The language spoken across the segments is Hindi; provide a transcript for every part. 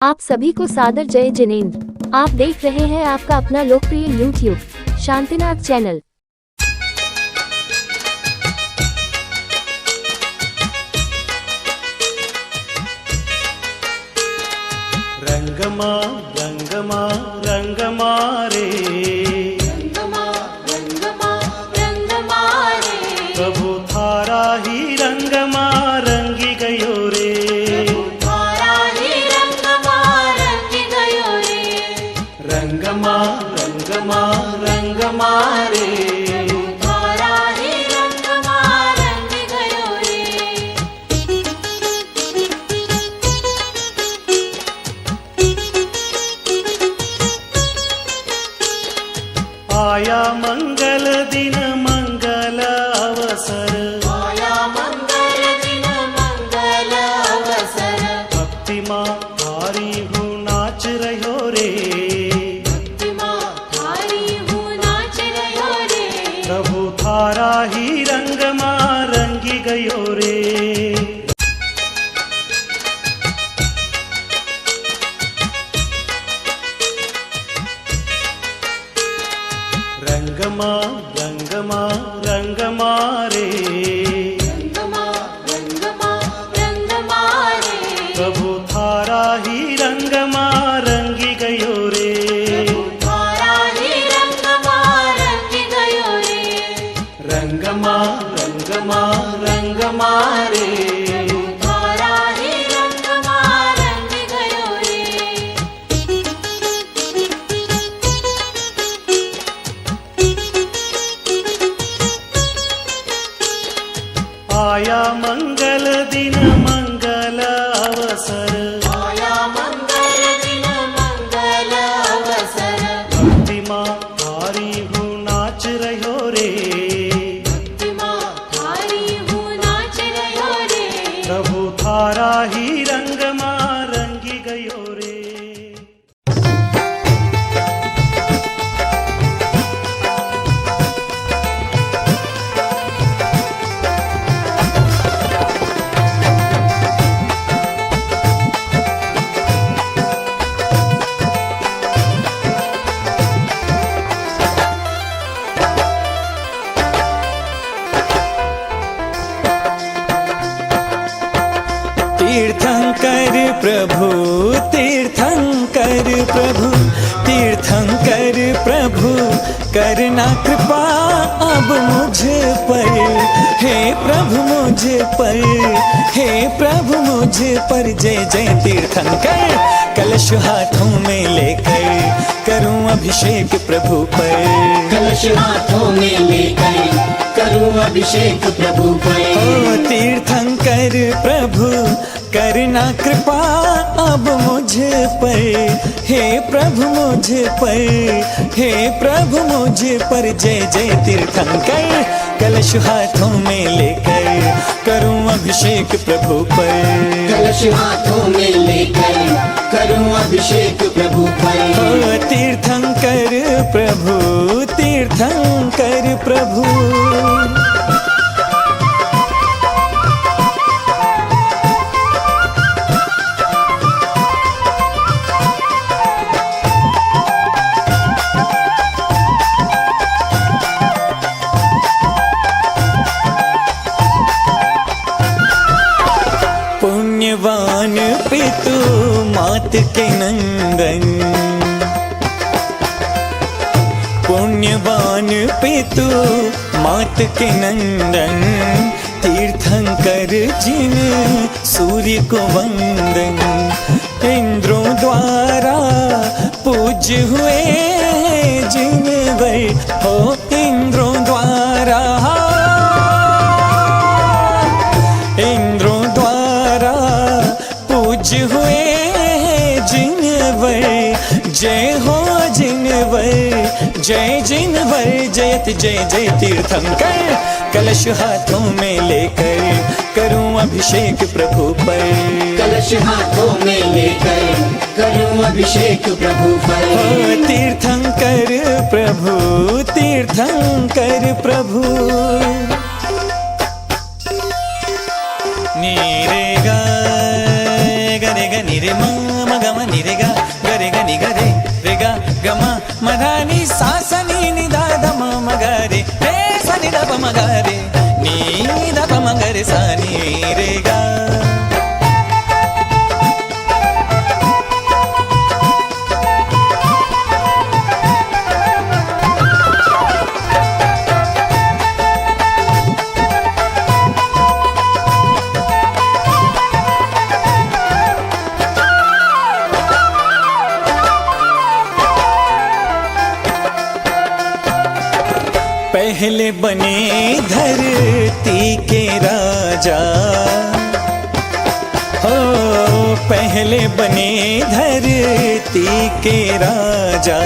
आप सभी को सादर जय जिनेंद्र। आप देख रहे हैं आपका अपना लोकप्रिय यूट्यूब शांतिनाथ चैनल। रंगमा रंगमा रंगमा रे, रंगमा रंगमा रंगमा रे, प्रभु थारा ही रंगमा रंगी गयो रे। थारा ही रंगमा रंगी गयो रे। रंगमा रंगमा रंगमा रे, थारा ही रंगमा रंगी गयो रे। आया मंगल दिन मंगल अवसर, आया मंगल दिन मंगल अवसर, भक्ति माँ थारी हूँ नाच रहो रे। भक्तिमा थारी हूँ नाच रहो रे। प्रभु थारा ही रंगमा रंगी गयो रे। रंगमा रंगमा रंगमा रे, रंगमा रंगमा रंगमा रे, प्रभु थारा ही रंगमा रंगी गयो रे। थारा ही रंगमा रंगी गयो रे। रंगमा रंगमा रंगमा रे, थारा ही रंगमा रंगी गयो रे। आया मंगल दिन मंगल अवसर, आया मंगल दिन मंगल अवसर, भक्ति माँ थारी हूँ नाच रहो रे। भक्तिमा थारी हूँ नाच रहो रे। प्रभु थारा ही रंगमा रंगी गयो रे। तीर्थंकर प्रभु, तीर्थंकर प्रभु, तीर्थंकर प्रभु, करना कृपा अब मुझ पर। हे प्रभु मुझ पर, हे प्रभु मुझ पर। जय जय तीर्थंकर, कलश हाथों में लेकर करूं अभिषेक प्रभु पर। कलश हाथों में लेकर करूं अभिषेक प्रभु पर। ओ तीर्थंकर प्रभु, करना कृपा अब मुझ पर। हे प्रभु मुझ पर, हे प्रभु मुझ पर। जय जय तीर्थंकर, कलश हाथों में लेकर करूं अभिषेक प्रभु पर। कलश हाथों में लेकर करूं अभिषेक प्रभु पर। ओ तीर्थंकर प्रभु, तीर्थंकर प्रभु। पुण्यवान पितु मात के नंदन, पुण्यवान पितु मात के नंदन। तीर्थंकर जिन सूर्य को वंदन, इंद्रों द्वारा पूज्य हुए जिन वर। हो इंद्रों द्वारा, इंद्रों द्वारा पूज्य हुए जिनवर। जय हो जिनवर, जय जिनवर। जयत जय जय तीर्थंकर, कलश हाथों में लेकर करूं अभिषेक प्रभु पर। कलश हाथों में लेकर करूं अभिषेक प्रभु पर। ओ तीर्थंकर प्रभु, तीर्थंकर प्रभु। नीरे गा रे ग रे ग नि रे म ग म नि नी रे गा ग रे रे गा ग मा म धा नी सा सा नी नी दा ध म म ग रे सा नी दा प म ग रे नी दा प म ग रे सा नी रे गा। पहले बने धरती के राजा हो, पहले बने धरती के राजा,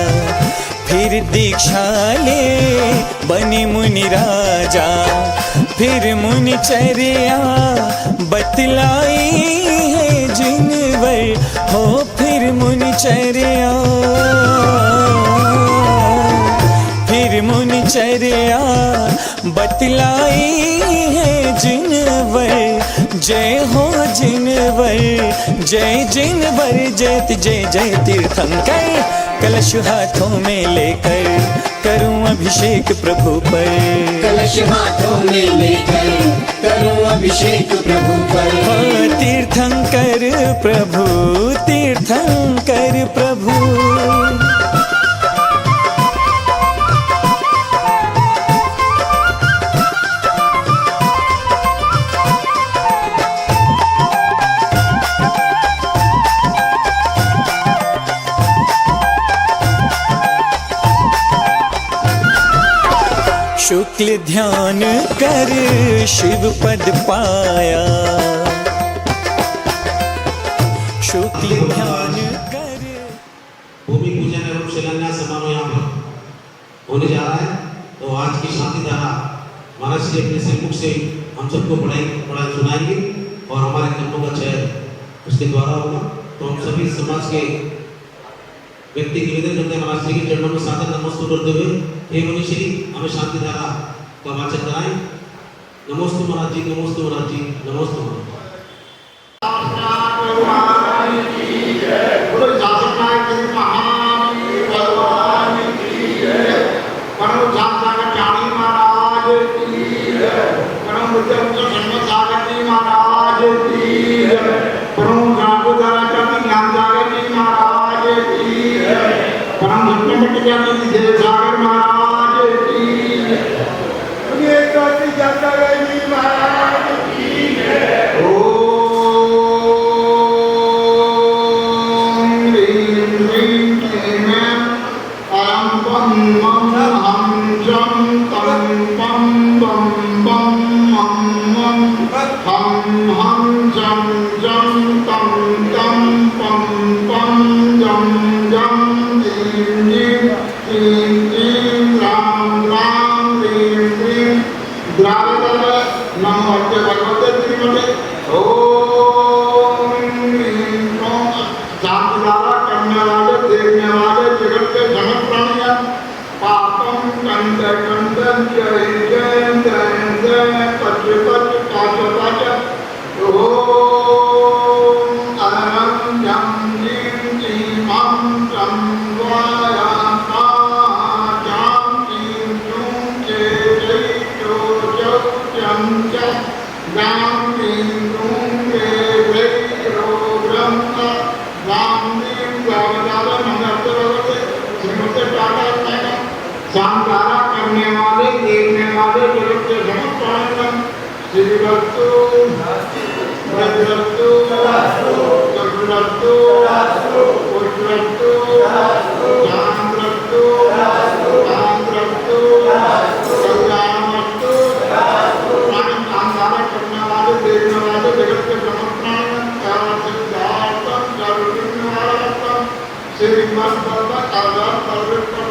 फिर दीक्षा ले बने मुनि राजा, फिर मुनि चर्या बतलाई है जिनवर हो, फिर मुनि चर्या मुनि चर्या बतलाई है जिनवर, जय हो जिनवर, जय जिनवर, जय जय जय तीर्थंकर, कलश हाथों में लेकर करूं अभिषेक प्रभु पर, कलश हाथों में लेकर करूं अभिषेक प्रभु पर। हो तीर्थंकर प्रभु, तीर्थंकर प्रभु। शुक्ल ध्यान कर शिव पद पाया, शुक्ल ध्यान कर। भूमि पूजन एवं शिलान्यास समारोह यहाँ पर होने जा रहा है। तो आज की शांति धारा महाराज जी अपने श्रीमुख से हम सबको पढ़ाई सुनाएंगे और हमारे कर्मों का चयन उसके द्वारा होगा। तो हम सभी समाज के व्यक्ति निवेदन करते हैं महाराज जी के चरणों में सादर नमस्कार करते हुए, हे मुनि श्री हमें शांति धारा का वाचन कराएं। नमोस्तु महाराज जी, नमोस्तु महाराज जी, नमोस्तु महाराज। सागर महाराज की महाराज की ओम ह्रीं ह्रीं क्लीं परम पम मम हम जम तम पम बम बम मम मम हम जम जम तम तम पम पम जम जम दीं दीं दीं दीं राम राम दीं दीं द्राविड नमो भगवते श्रीमते ओम ह्रीं ओम। शांति धारा करने वाले, देखने वाले, जगत के समस्त प्राणियां पापम कंद कंदन जय जय जय जय पच पच पाच पाच ओम अनम यम जीं जीं मम चं वाया जाम जीं जूं चे जय चो चौ चम च गाम जीं जूं चे जय रो ब्रह्म राम दीं गावदार नमस्ते भगवते श्रीमते टाटा मैडम। शांतारा करने वाले, देखने वाले, जगत के समस्त प्राणियों श्रीवस्तु वज्रस्तु चतुरस्तु पुत्रस्तु चांद्रस्तु चांद्रस्तु कल्याणमस्तु। प्राणियों शांतारा करने वाले, देखने वाले, जगत के समस्त प्राणियों सिद्धार्थम सर्वज्ञानम श्रीमद्भगवत आधार सर्वोत्तम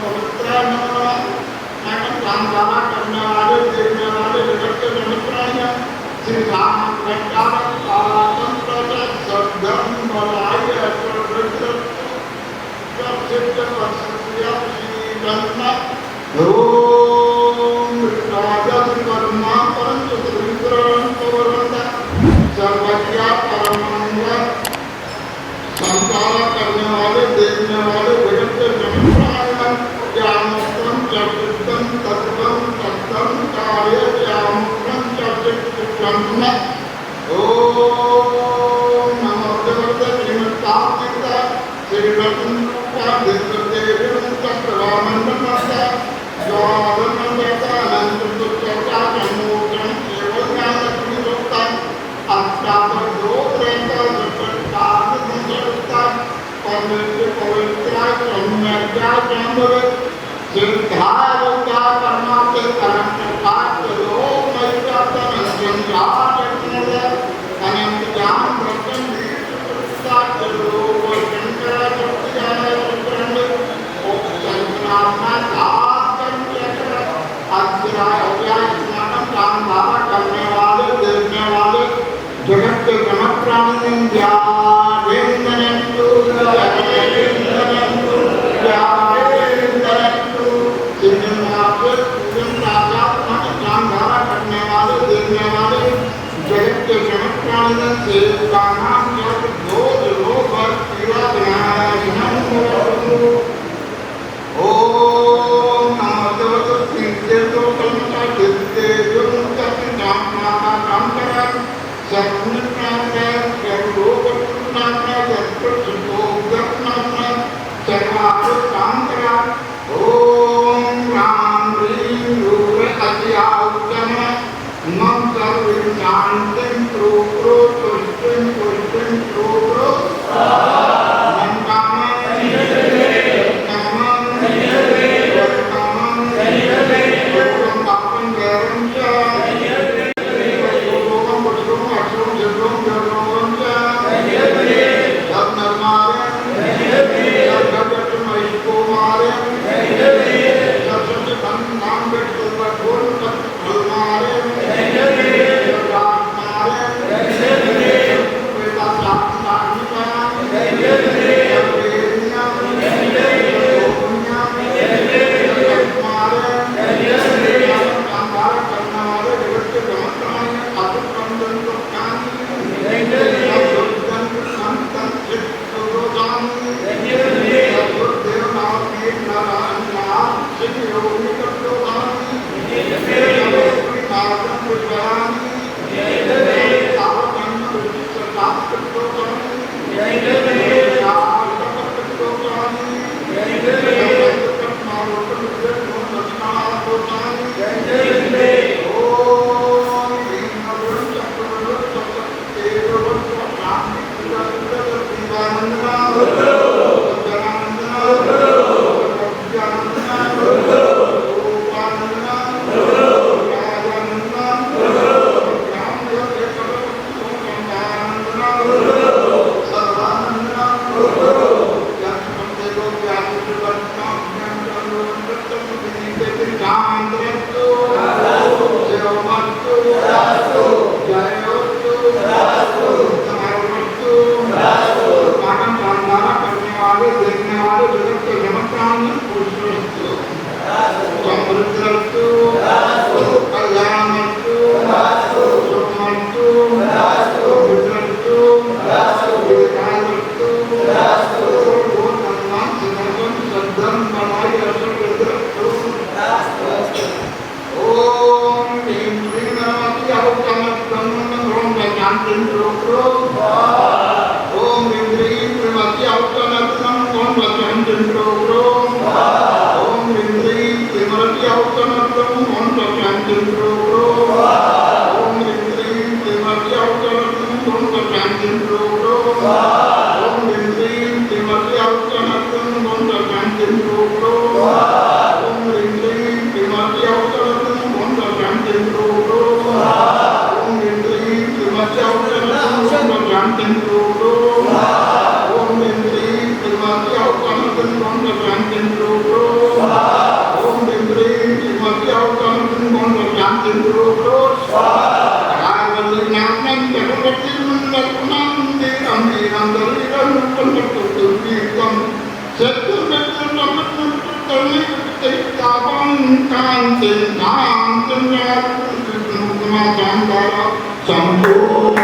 पवित्र नमः। शांतारा करने वाले, देखने वाले, जगत के समस्त प्राणियों श्री राम तंत्र सद्धम बलाय सर्वत्र सिद्ध पश्य श्री ब्रह्म ओम राजा ब्रह्मा परम चतुर्विक्रम पवरंत सर्वज्ञ परमंगल संसारा करने वाले देखने वाले जगत के जन्म ज्ञानोत्तम चतुर्थम तत्वम तत्वम कार्य ज्ञानोत्तम चतुर्थम ओम नमो भगवते श्रीमद्भागवत श्री रत्नका दिव्यदेवं चक्रवामंडलमाता ज्वालनंदता अनंतचक्रा चमूर्तम केवल ज्ञाननिरोधम अष्टादशोत्तरता जगत्कारणनिरोधता पवित्राय सम्यक्ताय संभवे सिद्धारूढ़ा परमात्मा अनंत पात्र लोक मैत्रातन संजातन अनंत ज्ञान प्रकट सात लोक शंकर ज्ञान प्रकट ओम शंकरात्मा दातन चक्र अक्षराय अव्याय स्नान काम धारा करने वाले देखने वाले जगत के समस्त प्राणी ज्ञानेन्द्रनंतु करने वाले देखने वाले जगत के समस्त प्राणी से का नाम दो लोग और पीड़ा ओम नमो भगवते तो कलमता दिव्य जो मुक्ति नाम नामा काम करा सर्वज्ञ नाम है सर्वलोक नाम है सर्वलोक नाम है सर्वार्थ काम करा ओम राम ह्रीं रूर अत्याउतम मम सर्वं शांतिं प्रोक्रो तुष्टिं पुष्टिं प्रोक्रो मम कामं कामं कामं लोकं पापं गैरं च लोकं पुष्टं अक्षरं जगं जगं च धर्ममार्गं जगतं महिषको मार्गं सबसे धन नाम बैठे पर बोल कर हमारे राम मारे बेटा साथ साथ का बेनिया मारे कामगार करने वाले जगत के समस्ताएं आतु कंदन को कानी संतन चित्त को जानी देव नाम के नारायण नाम श्री योगी को जानी नारायण को जानी सावधान सरकार को जानी संपूर्ण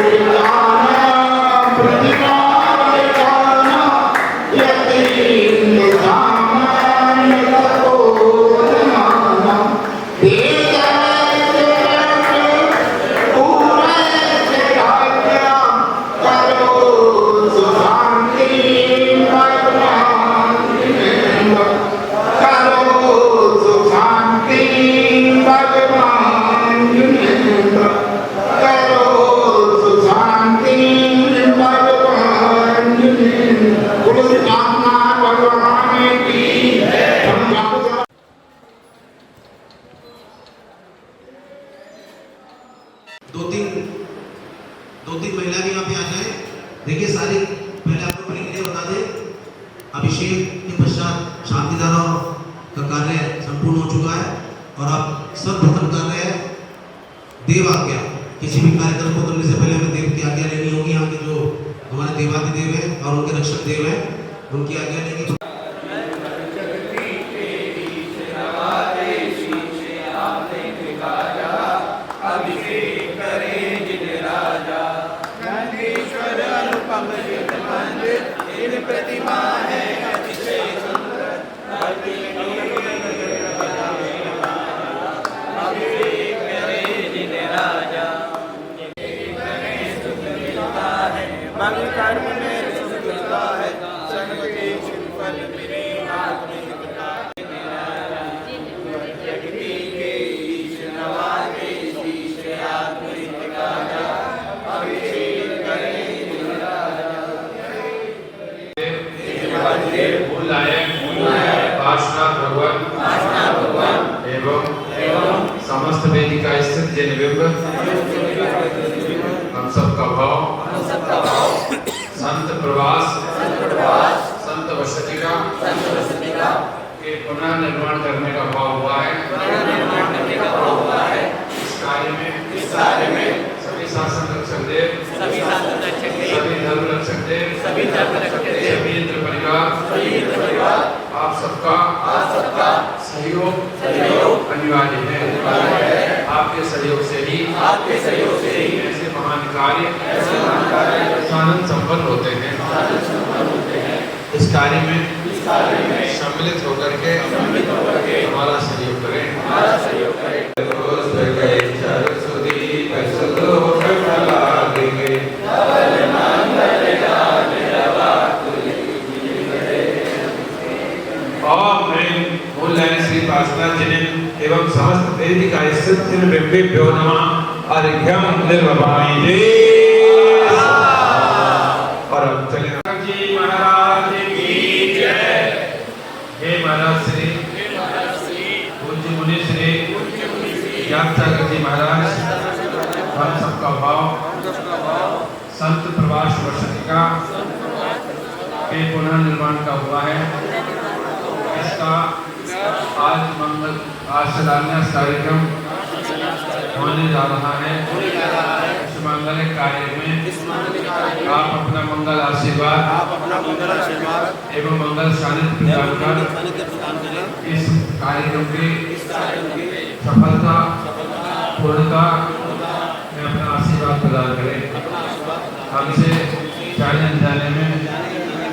अभिषेक के पश्चात शांति धारा का कार्य संपूर्ण हो चुका है और अब सर्वप्रथम कार्य है देव आज्ञा। किसी भी कार्यक्रम को करने से पहले हमें देव की आज्ञा लेनी होगी। यहाँ के जो हमारे देवाधिदेव हैं और उनके रक्षक देव हैं उनकी आज्ञा लेंगे। प्रतिमा है अतिशय सुंदर, अभिषेक करे जिन राजा, मंगल कर्म में सुख मिलता है, जन्म के शुभ फल मेरे हाथ में होता है। जगती के ईश नवाजे शीश आत्मिक राजा, अभिषेक करे जिन राजा। फूल लायक पार्श्वनाथ भगवान एवं समस्त वेदिका स्थित जिन विप्र हम सबका भाव संत प्रवास संत वसतिका के पुनः निर्माण करने का भाव हुआ है। इस कार्य में सभी शासन रक्षक देव, सभी धर्म रक्षक देव, सभी इंद्र परिवार, आप सबका सहयोग अनिवार्य है। आपके सहयोग से ही ऐसे महान कार्य आनंद संपन्न होते हैं। इस कार्य में सम्मिलित होकर के हमारा सहयोग करें। श्री पार्श्वनाथ जिन एवं समस्त वेदिका स्थित जिन बिंबेभ्यो नमः अर्घ्यम निर्वपामि। और अब चले जी महाराज की जय। हे महाराज श्री पूज्य मुनि श्री ज्ञानसागर जी महाराज, हम सबका भाव संत प्रवास वर्षिका के पुनः निर्माण का हुआ है। इसका आज शिलान्यास कार्यक्रम होने जा रहा है। इस मांगलिक कार्य में आप अपना मंगल आशीर्वाद एवं मंगल सानिध्य प्रदान कर इस कार्यक्रम की सफलता पूर्णता में अपना आशीर्वाद प्रदान करें। हमसे जाने अनजाने में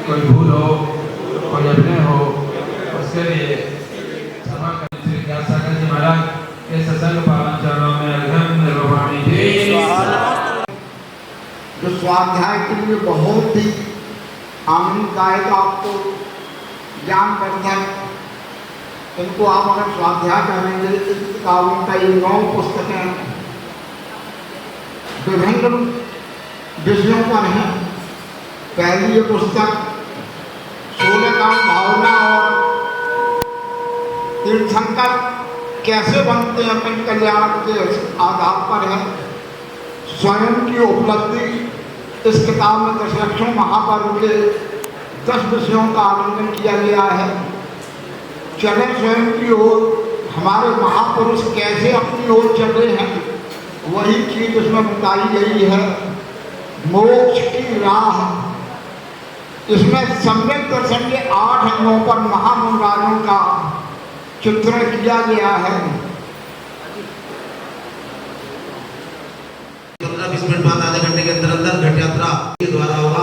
कोई भूल हो, कोई अभिनय हो, उसके लिए क्षमा करें। श्री ज्ञानसागर जी महाराज के सत्संग पावन चरणों में अर्घ्यम निर्वपामि। जो स्वाध्याय के लिए बहुत ही आनंददायक आपको ज्ञानवर्धक, इनको आप अगर स्वाध्याय करेंगे इस किताबों का ये 9 पुस्तकें विभिन्न विषयों पर हैं। पहली ये पुस्तक 16 काम भावना और तीर्थंकर कैसे बनते हैं अपने कल्याण के आधार पर है। स्वयं की उपलब्धि इस किताब में दशलक्षों महापर्व के 10 विषयों का आनंदन किया गया है। चले स्वयं की ओर, हमारे महापुरुष कैसे अपनी ओर चले हैं वही चीज इसमें बताई गई है। मोक्ष की राह, इसमें सम्यक दर्शन के 8 अंगों पर महामुरारों का चित्रण किया गया है। 15-20 मिनट बाद आधे घंटे के अंदर घट यात्रा के द्वारा होगा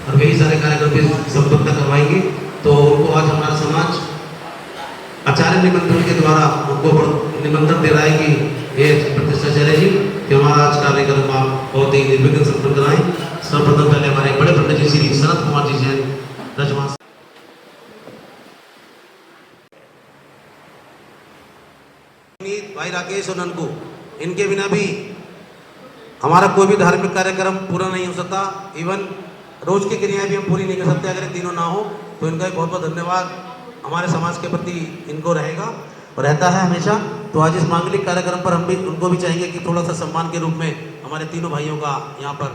और वही सारे कार्यक्रम भी संपन्न करवाएंगे। तो उनको आज हमारा समाज आचार्य निमंत्रण के द्वारा उनको निमंत्रण दे रहा है कि ये प्रतिष्ठा चलेगी कि हमारा आज कार्यक्रम आप बहुत ही निर्विघ्न संपन्न कराएं। सर्वप्रथम पहले हमारे बड़े पंडित जी श्री शरद कुमार जी जैन रजवास भाई राकेश और ननकू, इनके बिना भी हमारा कोई भी धार्मिक कार्यक्रम पूरा नहीं हो सकता। इवन रोज की क्रियाएं भी हम पूरी नहीं कर सकते अगर तीनों ना हो। तो इनका बहुत बहुत धन्यवाद हमारे समाज के प्रति इनको रहेगा और रहता है हमेशा। तो आज इस मांगलिक कार्यक्रम पर हम भी उनको भी चाहेंगे कि थोड़ा सा सम्मान के रूप में हमारे तीनों भाइयों का यहाँ पर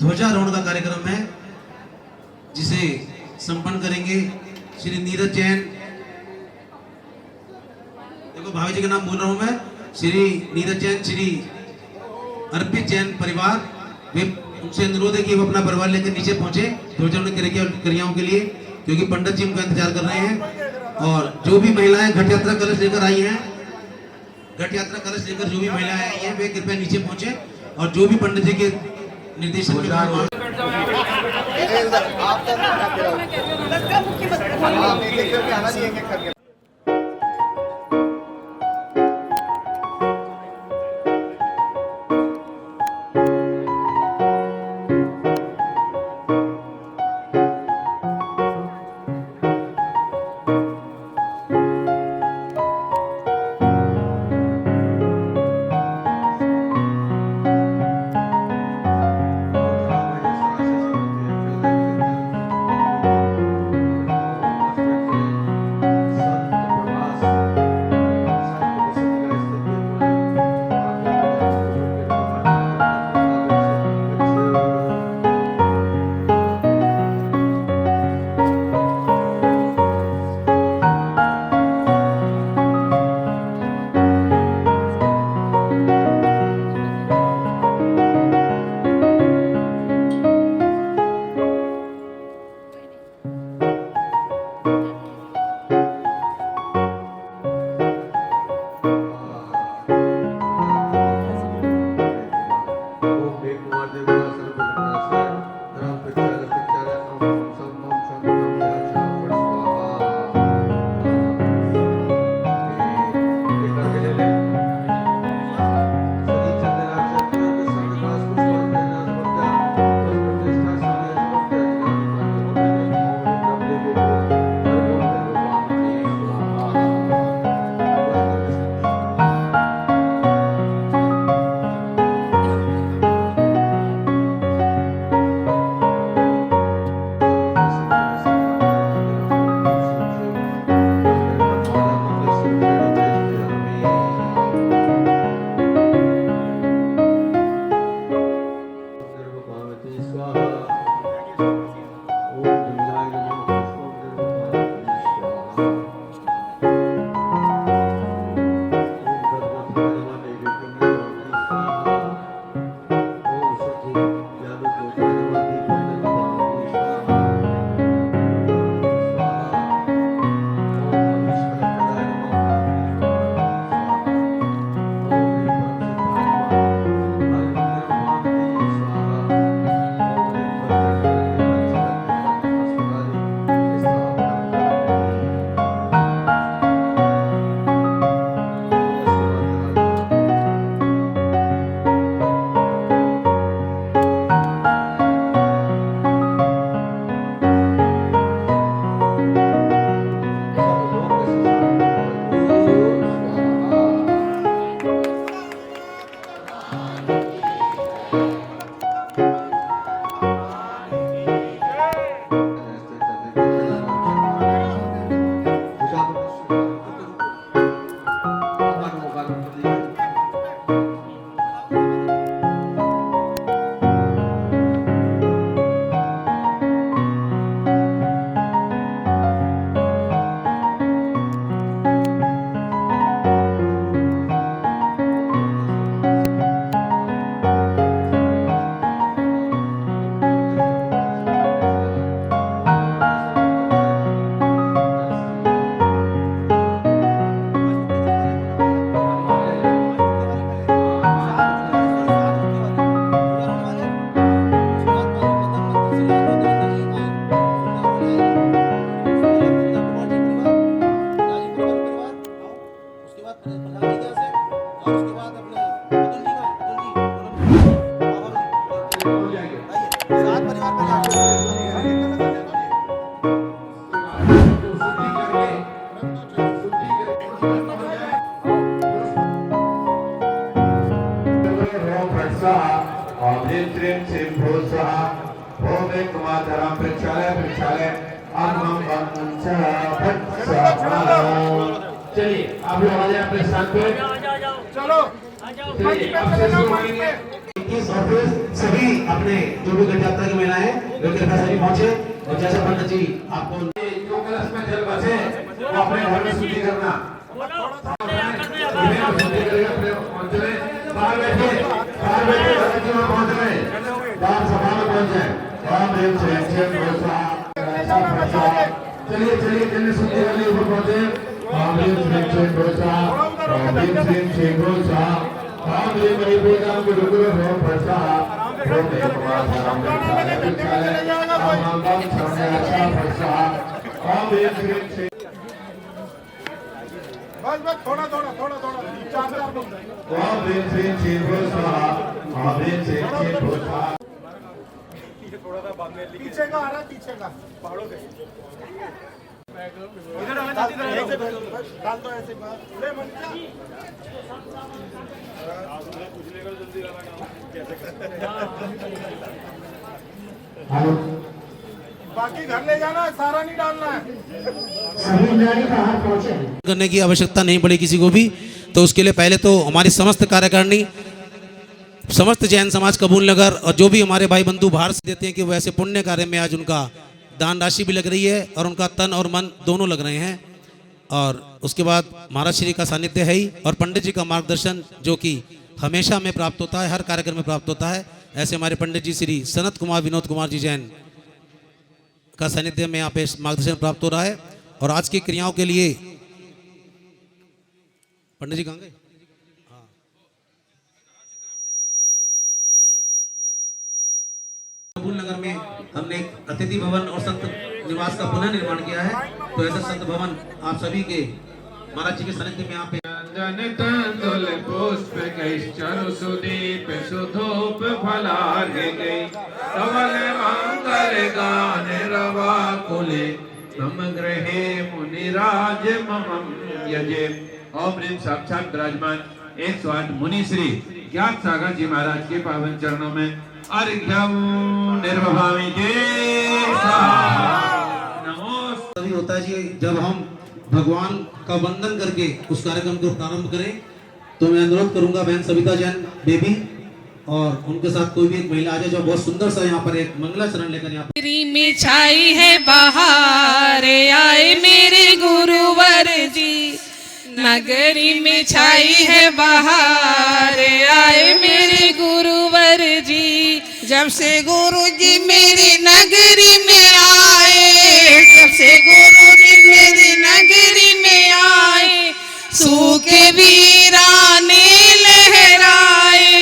ध्वजारोहण का कार्यक्रम है, जिसे संपन्न करेंगे श्री नीरज जैन। देखो भाभी जी का नाम बोल रहा हूं मैं, श्री नीरज जैन, श्री अर्पित जैन परिवार। वे उनसे अनुरोध है कि वो अपना परिवार लेकर नीचे पहुंचे ध्वजारोहण क्रियाओं के लिए, क्योंकि पंडित जी उनका इंतजार कर रहे हैं। और जो भी महिलाएं घट यात्रा कलश लेकर आई हैं, घट यात्रा कलश लेकर जो भी महिलाएं आई हैं, वे कृपया नीचे पहुंचे और जो भी पंडित जी के निर्देशन में चलिए आप लोग आ जाए अपने स्थान पे। चलो चलिए अब से शुरू करेंगे। सभी अपने जो भी गढ़ यात्रा की महिलाएं वे कृपया सभी पहुंचे और जैसा पंडित जी आपको जो कलश में जल बचे वो अपने घर में शुद्धि करना। बाहर बैठे पंडित जी वहाँ पहुंच गए, बाहर सभा में पहुंच जाए। चलिए चलिए जल्दी शुद्धि कर लिए ऊपर पहुंचे। बस बस थोड़ा थोड़ा थोड़ा थोड़ा 4-4 पीछे का आ रहा है, पीछे का पहाड़ों के इधर डाल दो ऐसे बात ले मन बाकी घर ले जाना, सारा नहीं डालना है। करने की आवश्यकता नहीं पड़ी किसी को भी। तो उसके लिए पहले तो हमारी समस्त कार्यकारिणी, समस्त जैन समाज कबूल नगर और जो भी हमारे भाई बंधु बाहर से देते हैं कि वो ऐसे पुण्य कार्य में आज उनका दान राशि भी लग रही है और उनका तन और मन दोनों लग रहे हैं। और उसके बाद महाराज श्री का सानिध्य है ही और पंडित जी का मार्गदर्शन जो कि हमेशा में प्राप्त होता है, हर कार्यक्रम में प्राप्त होता है। ऐसे हमारे पंडित जी श्री सनत कुमार विनोद कुमार जी जैन का सानिध्य में यहाँ पे मार्गदर्शन प्राप्त हो रहा है। और आज की क्रियाओं के लिए पंडित जी कहाँ गए? कबूल नगर में हमने एक अतिथि भवन और संत निवास का पुनः निर्माण किया है। तो ऐसा संत भवन आप सभी के महाराज जी के सानिध्य में यहाँ पे जन तंदुल पुष्प कैश्चरु सुदीप सुधूप फलार्घ्य गई धवल मंगल गान रवा कुले मम गृहे मुनिराज मम यजे। ओम ह्रीं साक्षात विराजमान 108 मुनि श्री ज्ञात सागर जी महाराज के पावन चरणों में अर्घ्यम निर्वभामि नमो। तभी होता है जी जब हम भगवान का वंदन करके उस कार्यक्रम को प्रारंभ करें। तो मैं अनुरोध करूंगा बहन सविता जैन बेबी और उनके साथ कोई भी एक महिला आ जाए जो बहुत सुंदर सा यहाँ पर एक मंगलाचरण लेकर यहाँ पर में छाई है बहार आए मेरे गुरुवर जी। नगरी में छाई है बहार आए मेरे गुरुवर जी। जब से गुरु जी मेरी नगरी में आए, जब से गुरु जी मेरी नगरी में आए, सूखे वीराने लहराए,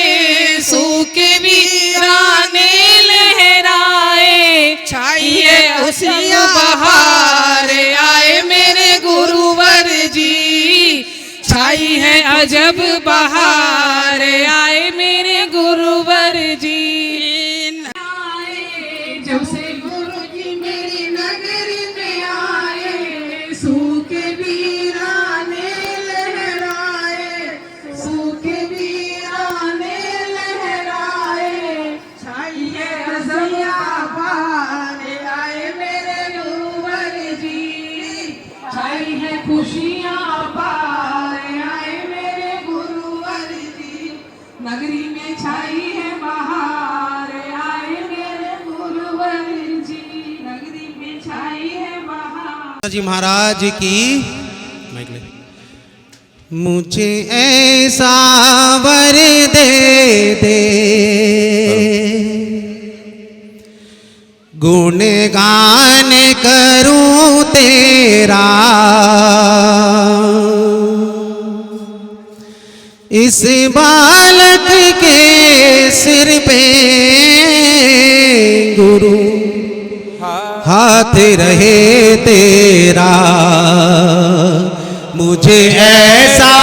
सूखे वीराने लहराए। छाई है उसी बहार आए मेरे गुरुवर जी। छाई है अजब बहार आए मेरे गुरुवर जी। जब से गुरु जी मेरी नगरी में आए, सूखे वीराने लहराए, सूखे वीराने लहराए। छाई है अजब बहार आए मेरे गुरुवर जी। छाई है खुशियाँ पार आए मेरे गुरुवर जी। नगरी में छाई है बहार आए मेरे गुरुवर जी। नगरी में छाई है बहार। जी महाराज की माइक ले। मुझे ऐसा वर दे दे गुण गान करूं तेरा, इस बालक के सिर पे गुरु हाथ रहे तेरा। मुझे ऐसा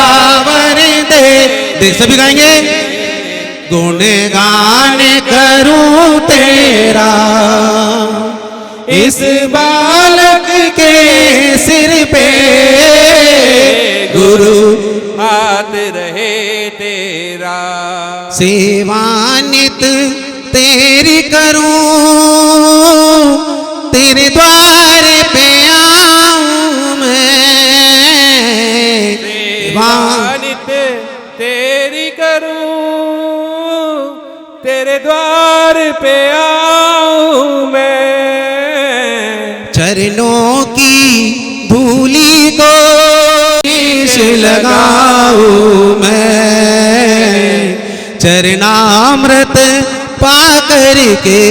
वर दे दे सभी गाएंगे गुण गान करूं तेरा, इस बालक के सिर पे गुरु हाथ रहे तेरा। सेवानित तेरी करूं, तेरे द्वार पे आऊं मैं। सेवानित तेरी करूं, तेरे द्वार पे आऊं मैं, चरणों की धूली को शीश लगाऊं मैं, चरणामृत पा करके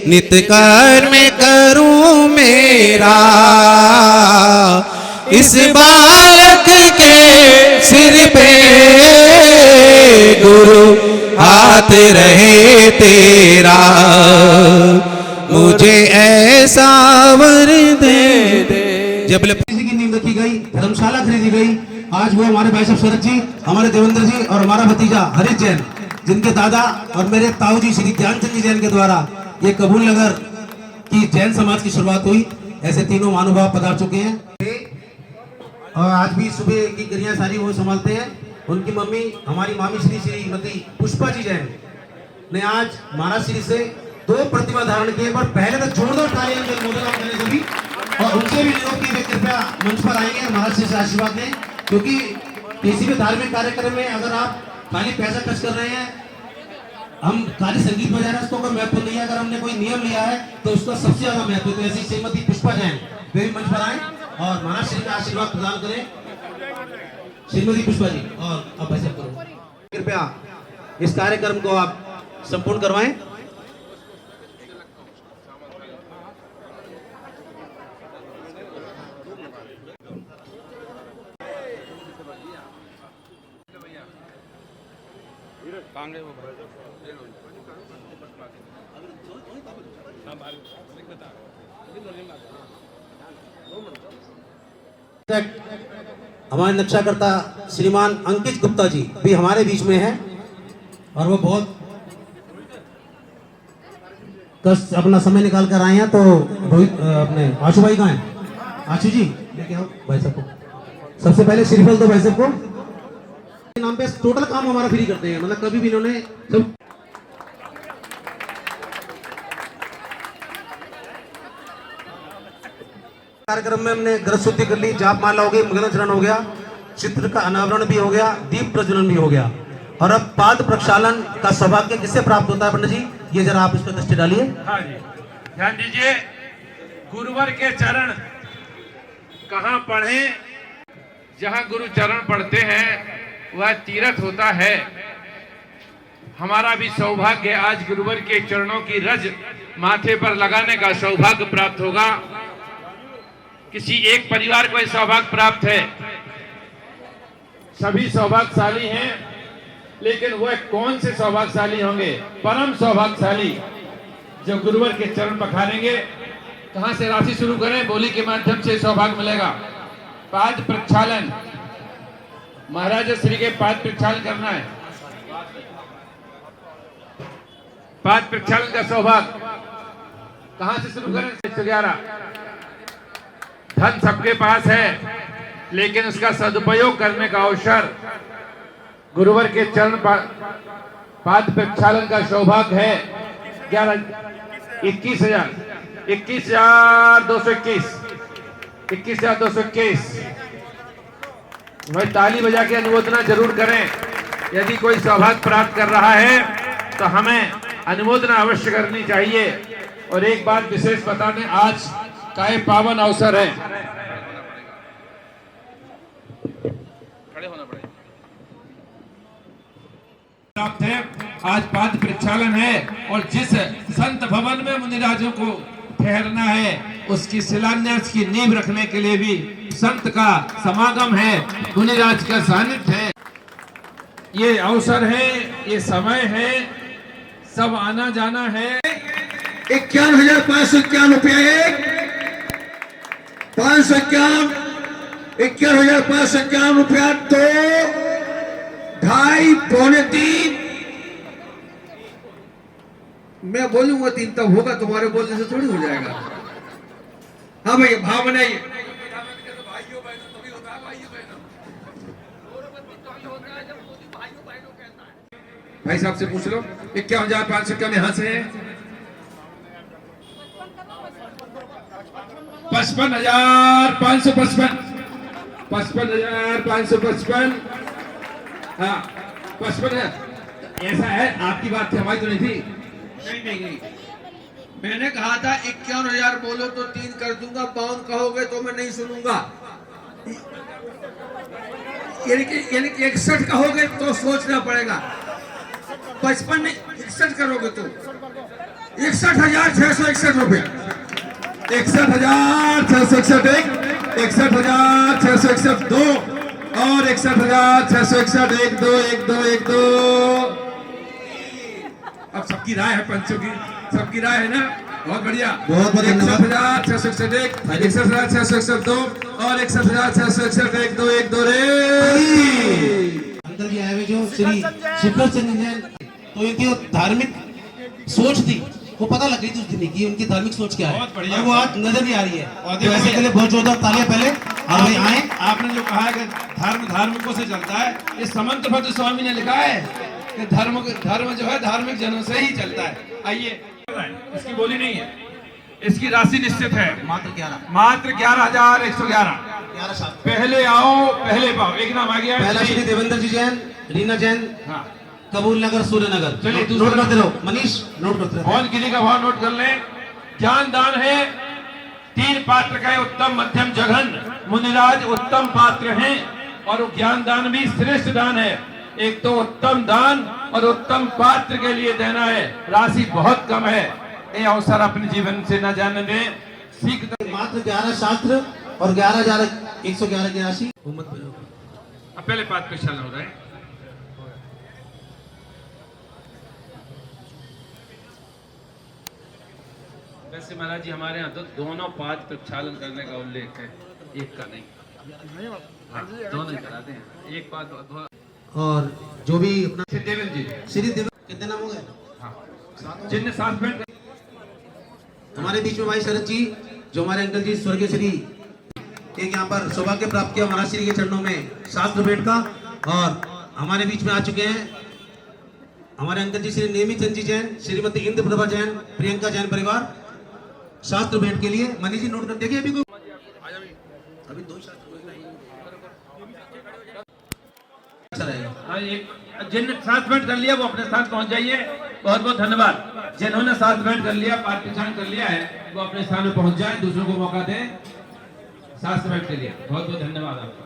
नित कर्म करूं मेरा, इस बालक के सिर पे गुरु हाथ रहे तेरा, मुझे ऐसा वर दे दे। जब किसी की नींव रखी गई, धर्मशाला खरीदी गई, आज वो हमारे भाई साहब शरद जी, हमारे देवेंद्र जी और हमारा भतीजा हरीश जैन, जिनके दादा और मेरे ताऊ जी श्री ज्ञानचंद जी जैन के द्वारा ये कबूल नगर की जैन समाज की शुरुआत हुई। ऐसे तीनों महानुभाव पधार चुके हैं और आज भी सुबह की क्रिया सारी वो संभालते हैं। उनकी मम्मी हमारी मामी श्रीमती पुष्पा जी जैन ने आज महाराज श्री से 2 प्रतिमा धारण किए, पर पहले तो जोरदार तालियां करने से भी, और उनसे भी निरोध की वे कृपया मंच पर आएंगे महाराज श्री से आशीर्वाद दें, क्योंकि किसी भी धार्मिक कार्यक्रम में अगर आप खाली पैसा खर्च कर रहे हैं, हम खाली संगीत बजा रहे हैं, उसको कोई महत्व नहीं है। अगर हमने कोई नियम लिया है तो उसका सबसे ज्यादा महत्व है। तो ऐसी श्रीमती पुष्पा जैन वे भी मंच पर आए और महाराज श्री का आशीर्वाद प्रदान करें। श्रीमती पुष्पा जी और अब ऐसे करो, कृपया इस कार्यक्रम को आप संपूर्ण करवाएं। हमारे नक्शाकर्ता श्रीमान अंकित गुप्ता जी भी हमारे बीच में हैं और वो बहुत कष्ट अपना समय निकाल कर आए हैं। तो रोहित अपने आशु भाई कहाँ हैं? आशु जी लेके आओ भाई साहब को। सबसे पहले श्रीफल दो भाई साहब को। नाम पे टोटल काम हमारा फ्री करते हैं, मतलब कभी भी इन्होंने सब कार्यक्रम में हमने ग्रह शुद्धि कर ली, जाप माला हो गई, मंगलाचरण हो गया, चित्र का अनावरण भी हो गया, दीप प्रज्वलन भी हो गया, और अब पाद प्रक्षालन का सौभाग्य किससे प्राप्त होता है पंडित जी? ये जरा आप इस पर दृष्टि डालिए। हाँ जी, ध्यान दीजिए। गुरुवर के चरण कहाँ पढ़े? जहाँ गुरु चरण पढ़ते हैं वह तीर्थ होता है। हमारा भी सौभाग्य आज गुरुवर के चरणों की रज माथे पर लगाने का सौभाग्य प्राप्त होगा। किसी एक परिवार को सौभाग्य प्राप्त है, सभी सौभाग्यशाली हैं, लेकिन वह कौन से सौभाग्यशाली होंगे? परम सौभाग्यशाली जो गुरुवर के चरण पखारेंगे। कहां से राशि शुरू करें? बोली के माध्यम से सौभाग्य मिलेगा। पाद प्रक्षालन, महाराज श्री के पाद प्रक्षालन करना है। पाद प्रक्षालन का सौभाग्य कहां से शुरू करें? 111। धन सबके पास है, लेकिन उसका सदुपयोग करने का अवसर गुरुवर के चरण पाद प्रक्षालन का सौभाग्य है। 21,221 21,221। भाई ताली बजा के अनुमोदना जरूर करें। यदि कोई सौभाग्य प्राप्त कर रहा है तो हमें अनुमोदना अवश्य करनी चाहिए। और एक बात विशेष बता दें, आज का ये पावन अवसर है, खड़े होना पड़ेगा। प्राप्त है, आज पाद प्रक्षालन है, और जिस संत भवन में मुनिराजों को ठहरना है उसकी शिलान्यास की नींव रखने के लिए भी संत का समागम है, मुनिराज का सानिध्य है। ये अवसर है, ये समय है, सब आना जाना है। 51,551 रुपया, 551, 51,551 रुपया, 2, 2.5, 3। मैं बोलूंगा 3 तब होगा, तुम्हारे बोलने से थोड़ी हो जाएगा। हाँ भैया, भाव बनाइए। भाई साहब से पूछ लो, 51,551 यहां से है। 55,555, 55,555, हाँ 55,000। ऐसा है, आपकी बात थी, हमारी तो नहीं थी। नहीं, मैंने कहा था 51,000 बोलो तो 3 कर दूंगा, 52 कहोगे तो मैं नहीं सुनूंगा। यानी कि 61 कहोगे तो सोचना पड़ेगा। 55 नहीं, 61 करोगे तो 61,661 रुपया। 61,661 एक, 61,661 दो, और 61,661 1 2 1 2 1 2। अब सबकी राय है, पंचों की सबकी राय है ना। बहुत बढ़िया, बहुत बहुत धन्यवाद। 61,661 1, 61,661 2 और 61,661 1 2 1 2 रे। अंकल जी आए हुए जो श्री शिखर चंद्र जैन, तो इनकी धार्मिक सोच थी वो पता लग गई थी उस दिन की उनकी धार्मिक सोच क्या है, बहुत बढ़िया। और वो आज नजर भी आ रही है। और तो ऐसे के लिए बहुत जोरदार तालियां पहले। और भाई आए, आपने जो कहा है कि धर्म धार्मिकों से चलता है, ये समंत भद्र स्वामी ने लिखा है कि धर्म जो है धार्मिक जनों से ही चलता है। आइए, इसकी बोली नहीं है, इसकी राशि निश्चित है, मात्र 11 11,111। 11 शास्त्र। पहले आओ पहले पाओ, एक नाम आ गया है। पहला श्री देवेंद्र जी जैन, रीना जैन, हाँ, कबूल नगर, सूर्य नगर। चलिए, नोट करते रहो मनीष, नोट करते रहो। भवन गिरी का भाव नोट कर लें। ज्ञान दान है 3 पात्र का है, उत्तम मध्यम जघन। मुनिराज उत्तम पात्र हैं, और ज्ञान दान भी श्रेष्ठ दान है। एक तो उत्तम दान और उत्तम पात्र के लिए देना है, राशि बहुत कम है। ये अवसर अपने जीवन से न जाने दें, सीख मात्र 11 शास्त्र और 11,111 की राशि। अब पहले पात्र प्रक्षालन हो रहा है। वैसे महाराज जी हमारे यहाँ तो दोनों पाद प्रक्षालन करने का उल्लेख है, एक का नहीं। हाँ, दोनों ही कराते हैं, एक पाद। और जो भी अपना देवेंद्र जी, श्री देवेंद्र, कितने नाम हो गए? हाँ, जिनने साथ भेंट हमारे बीच में भाई शरद जी, जो हमारे अंकल जी स्वर्गीय श्री, एक यहाँ पर सौभाग्य प्राप्त किया महाराज श्री के चरणों में शास्त्र भेंट का। और हमारे बीच में आ चुके हैं हमारे अंकल जी श्री नेमी चंद जी जैन, श्रीमती इंद्र प्रभा जैन, प्रियंका जैन परिवार, शास्त्र भेंट के लिए। मनीष जी नोट कर देखिए, अभी को अभी 2 शास्त्र अच्छा रहेगा। हाँ, एक जिनने साथ भेंट कर लिया वो अपने स्थान पहुंच जाइए। बहुत बहुत धन्यवाद। जिन्होंने साथ भेंट कर लिया, पार्टीशन कर लिया है, वो अपने स्थान में पहुंच जाए, दूसरों को मौका दें शास्त्र भेंट के लिए। बहुत बहुत धन्यवाद आपका।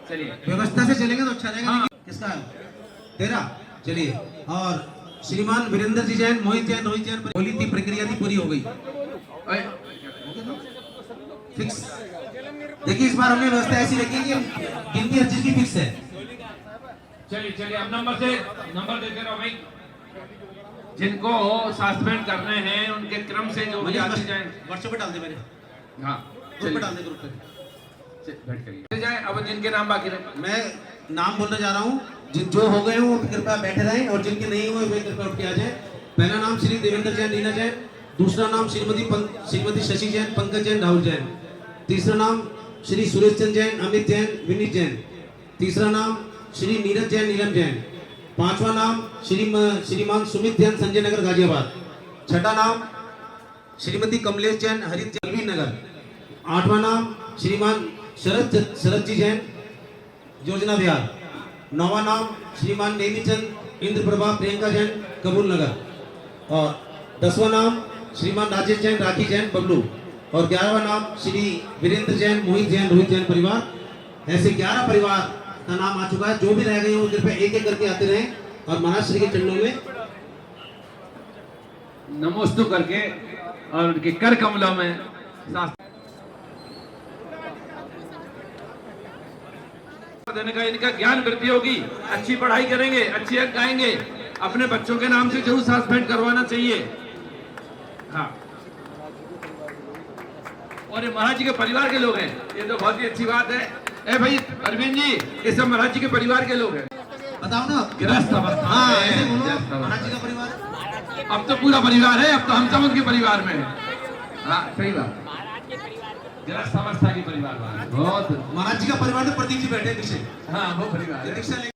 चलिए, व्यवस्था से चलेंगे तो अच्छा रहेगा। हाँ। किसका है? तेरा। चलिए, और श्रीमान वीरेंद्र जी जैन, मोहित जैन, रोहित जैन, होली थी, प्रक्रिया थी, पूरी हो गई। फिक्स। देखिए, इस बार हमने व्यवस्था ऐसी रखी कि गिनती हर चीज की फिक्स है। चलिए, अब नंबर देते रहो भाई। जिनको शास्त्र भेंट करने हैं उनके क्रम से जो भी आते जाए। व्हाट्सएप पे डाल दे मेरे। हाँ, ग्रुप पे डाल दे, ग्रुप पे भेंट करिए जाए। अब जिनके नाम बाकी रहे, मैं नाम बोलने जा रहा हूँ। जिन जो हो गए वो कृपया बैठे रहें, और जिनके नहीं हुए वे कृपया उठ के आ जाए। पहला नाम श्री देवेंद्र जैन, रीना जैन। दूसरा नाम श्रीमती शशि जैन, पंकज जैन, राहुल जैन। तीसरा नाम श्री सुरेश चंद्र जैन, अमित जैन, विनीत जैन। तीसरा नाम श्री नीरज जैन, नीलम जैन। पांचवा नाम श्रीमान सुमित जैन, संजय नगर, गाजियाबाद। छठा नाम श्रीमती कमलेश जैन, हरित जैन, नगर। आठवां नाम श्रीमान शरद जी जैन, योजना विहार। नौवां नाम श्रीमान नेमीचंद इंद्रप्रभा, प्रियंका जैन, कबूल नगर। और 10वां नाम श्रीमान राजेश जैन, राखी जैन, बबलू। और 11वां नाम श्री वीरेंद्र जैन, मोहित जैन, रोहित जैन परिवार। ऐसे 11 परिवार का नाम आ चुका है। जो भी रह गए वो कृपया एक एक करके आते रहें, और महाराज श्री के चरणों में नमोस्तु करके और उनके कर कमलों में देने का इनका ज्ञान वृद्धि होगी। अच्छी पढ़ाई करेंगे, अच्छे अंक आएंगे। अपने बच्चों के नाम से जरूर साथ भेंट करवाना चाहिए। हाँ, और ये महाराज जी के परिवार के लोग हैं, ये तो बहुत ही अच्छी बात है। ए भाई अरविंद जी, ये सब महाराज जी के परिवार के लोग हैं। बताओ ना, गृहस्थ अवस्था। हाँ, ऐसे बोलो, महाराज जी का परिवार। अब तो पूरा परिवार है, अब तो हम सब उनके परिवार में हैं। हाँ, सही बात। गृहस्थ अवस्था की परिवार वाले बहुत। महाराज जी का परिवार तो प्रदीप जी बैठे पीछे। हाँ, वो परिवार है। दीक्षा ले।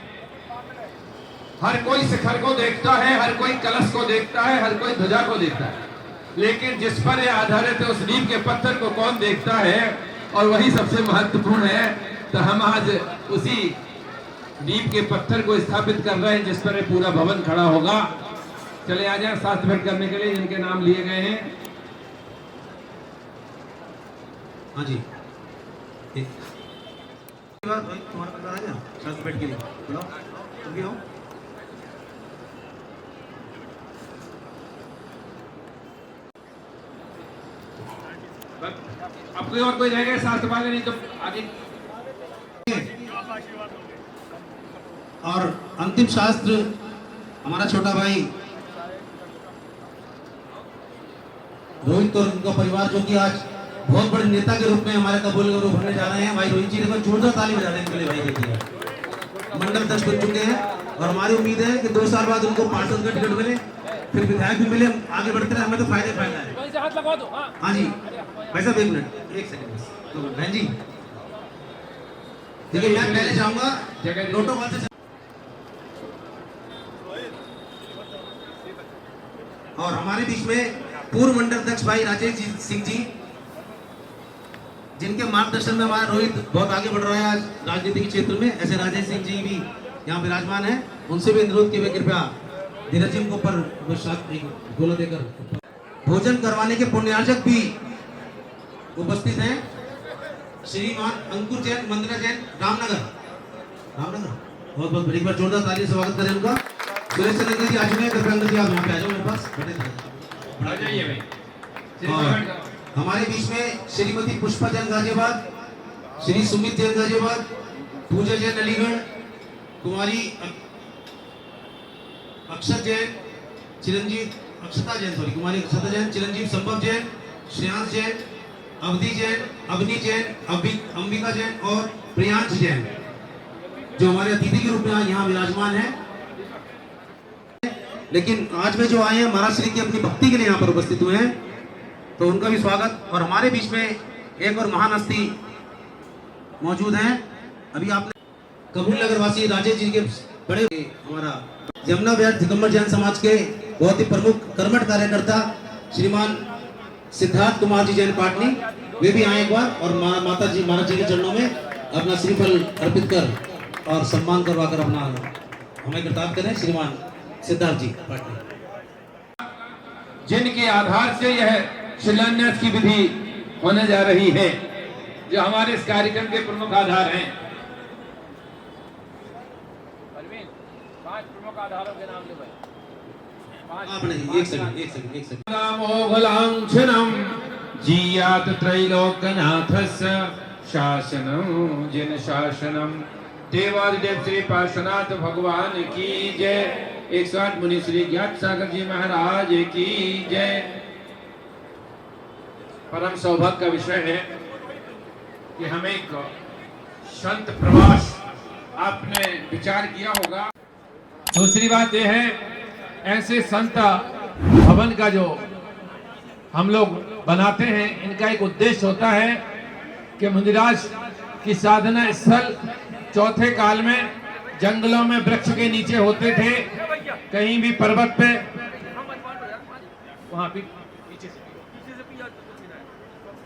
हर कोई शिखर को देखता है, हर कोई कलश को देखता है, हर कोई ध्वजा को देखता है, लेकिन जिस पर यह आधारित है उस नींव के पत्थर को कौन देखता है, और वही सबसे महत्वपूर्ण है। तो हम आज उसी नींव के पत्थर को स्थापित कर रहे हैं जिस पर ये पूरा भवन खड़ा होगा। चले आ जाए शास्त्र भेंट करने के लिए जिनके नाम लिए गए हैं। हाँ जी, तुम्हारा पता आ गया शास्त्र भेंट के लिए? बुलाओ, तुम भी आओ। अब कोई और कोई रहेगा शास्त्र वाले, नहीं तो आगे। और अंतिम शास्त्र हमारा छोटा भाई रोहित और उनका परिवार, जो कि आज बहुत बड़े नेता के रूप में हमारे कबूल गौरव भरने जा रहे हैं। भाई रोहित जी को जोरदार ताली बजा देने के लिए भाई देखिए मंडल तक पहुंच चुके हैं और हमारी उम्मीद है कि 2 साल बाद उनको पार्षद का टिकट मिले, फिर विधायक भी मिले, आगे बढ़ते रहे, हमें तो फायदा है। हाँ जी भाई साहब, 1 मिनट 1 सेकंड बस। तो बहन जी देखिए, मैं पहले जाऊंगा प्रोटोकॉल से। और हमारे बीच में पूर्व मंडल अध्यक्ष भाई राजेश सिंह जी, जिनके मार्गदर्शन में हमारा रोहित बहुत आगे बढ़ रहा है आज राजनीति के क्षेत्र में, ऐसे राजेश सिंह जी भी यहाँ विराजमान है। उनसे भी अनुरोध किए कृपया धीरज जी को ऊपर गोला देकर भोजन करवाने के पुण्यार्चक भी उपस्थित हैं। श्रीमान अंकुर जैन, मंदिरा जैन, रामनगर। बहुत बहुत बड़ी बार जोरदार ताली से स्वागत करें उनका। सुरेश चंद्र जी आज में कृपया अंदर जी आप यहाँ पे आ जाओ मेरे पास, आ जाइए भाई। और हमारे बीच में श्रीमती पुष्पा जैन गाजियाबाद, श्री सुमित जैन गाजियाबाद, पूजा जैन अलीगढ़, कुमारी अक्षता जैन, कुमारी अक्षता जैन, चिरंजीव संभव जैन, श्रेयांश जैन, अवधि जैन, अवनी जैन, अंबिका जैन और प्रियांश जैन, जो हमारे अतिथि के रूप में यहाँ विराजमान है। लेकिन आज में जो आए हैं महाराज श्री की अपनी भक्ति के लिए यहाँ पर उपस्थित हुए हैं, तो उनका भी स्वागत। और हमारे बीच में एक और महान हस्ती मौजूद हैं। अभी आपने कबूल नगर वासी राजेश जी के बड़े हमारा यमुना विहार दिगंबर जैन समाज के बहुत ही प्रमुख कर्मठ कार्यकर्ता श्रीमान सिद्धार्थ कुमार जी जैन पाटनी, वे भी आए एक बार और माता जी महाराज जी के चरणों में अपना श्रीफल अर्पित कर और सम्मान करवाकर अपना हमें कृतार्थ करें। श्रीमान सिद्धार्थ जी पाटनी, जिनके आधार से यह शिलान्यास की विधि होने जा रही है, जो हमारे इस कार्यक्रम के प्रमुख आधार हैं। 5 प्रमुख आधारों के नाम ले भाई। एक सेकंड। मोघलांछनम जियात त्रैलोक्यनाथस्य शासनम जिन शासनम। देवादिदेव श्री पार्श्वनाथ भगवान की जय। 108 मुनि श्री ज्ञात सागर जी महाराज की जय। परम सौभाग्य का विषय है कि हमें एक संत प्रवास आपने विचार किया होगा। दूसरी बात यह है, ऐसे संत भवन का जो हम लोग बनाते हैं, इनका एक उद्देश्य होता है कि मुनिराज की साधना स्थल चौथे काल में जंगलों में वृक्ष के नीचे होते थे, कहीं भी पर्वत पे, वहां भी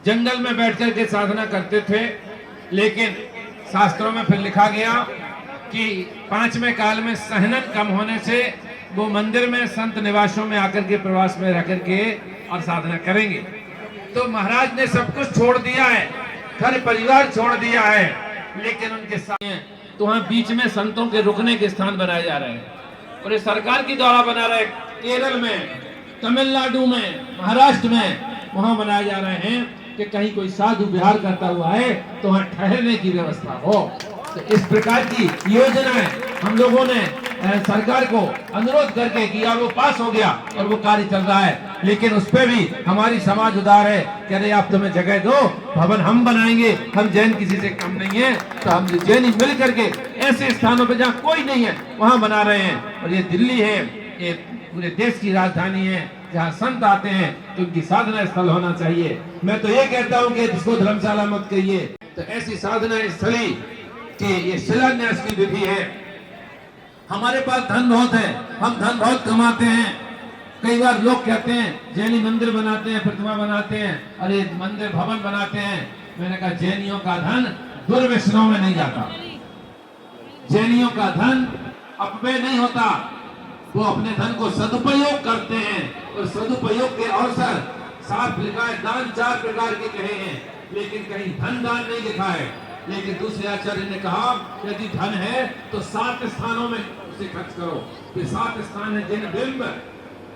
जंगल में बैठ कर के साधना करते थे। लेकिन शास्त्रों में फिर लिखा गया कि 5वें काल में सहनन कम होने से वो मंदिर में संत निवासों में आकर के प्रवास में रह करके और साधना करेंगे। तो महाराज ने सब कुछ छोड़ दिया है, घर परिवार छोड़ दिया है, लेकिन उनके साथ तो वहां बीच में संतों के रुकने के स्थान बनाए जा रहे हैं और ये सरकार के द्वारा बना रहे। केरल में, तमिलनाडु में, महाराष्ट्र में वहां बनाए जा रहे हैं कि कहीं कोई साधु विहार करता हुआ है तो वहां ठहरने की व्यवस्था हो। तो इस प्रकार की योजनाएं हम लोगों ने सरकार को अनुरोध करके किया, वो पास हो गया और वो कार्य चल रहा है। लेकिन उस पर भी हमारी समाज उदार है, कह रहे आप तुम्हें जगह दो, भवन हम बनाएंगे, हम जैन किसी से कम नहीं है, तो हम जैन मिल करके ऐसे स्थानों पर जहाँ कोई नहीं है वहां बना रहे हैं। और ये दिल्ली है, ये पूरे देश की राजधानी है, जहाँ संत आते हैं तो उनकी साधना स्थल होना चाहिए। मैं तो ये कहता हूँ कि इसको धर्मशाला मत कहिए, तो ऐसी साधना स्थली कि ये शिलान्यास की विधि है। हमारे पास धन बहुत है, हम धन बहुत कमाते हैं। कई बार लोग कहते हैं जैनी मंदिर बनाते हैं, प्रतिमा बनाते हैं, अरे मंदिर भवन बनाते हैं। मैंने कहा जैनियों का धन दुर्व्यसनों में नहीं जाता, जैनियों का धन अपव्यय नहीं होता, वो अपने धन को सदुपयोग करते हैं। और सदुपयोग के अवसर साफ लिखा है, दान 4 प्रकार के कहे हैं, लेकिन कहीं धन दान नहीं लिखा है। लेकिन दूसरे आचार्य ने कहा यदि धन है तो 7 स्थानों में उसे खर्च करो। ये 7 स्थान है, जिन बिंब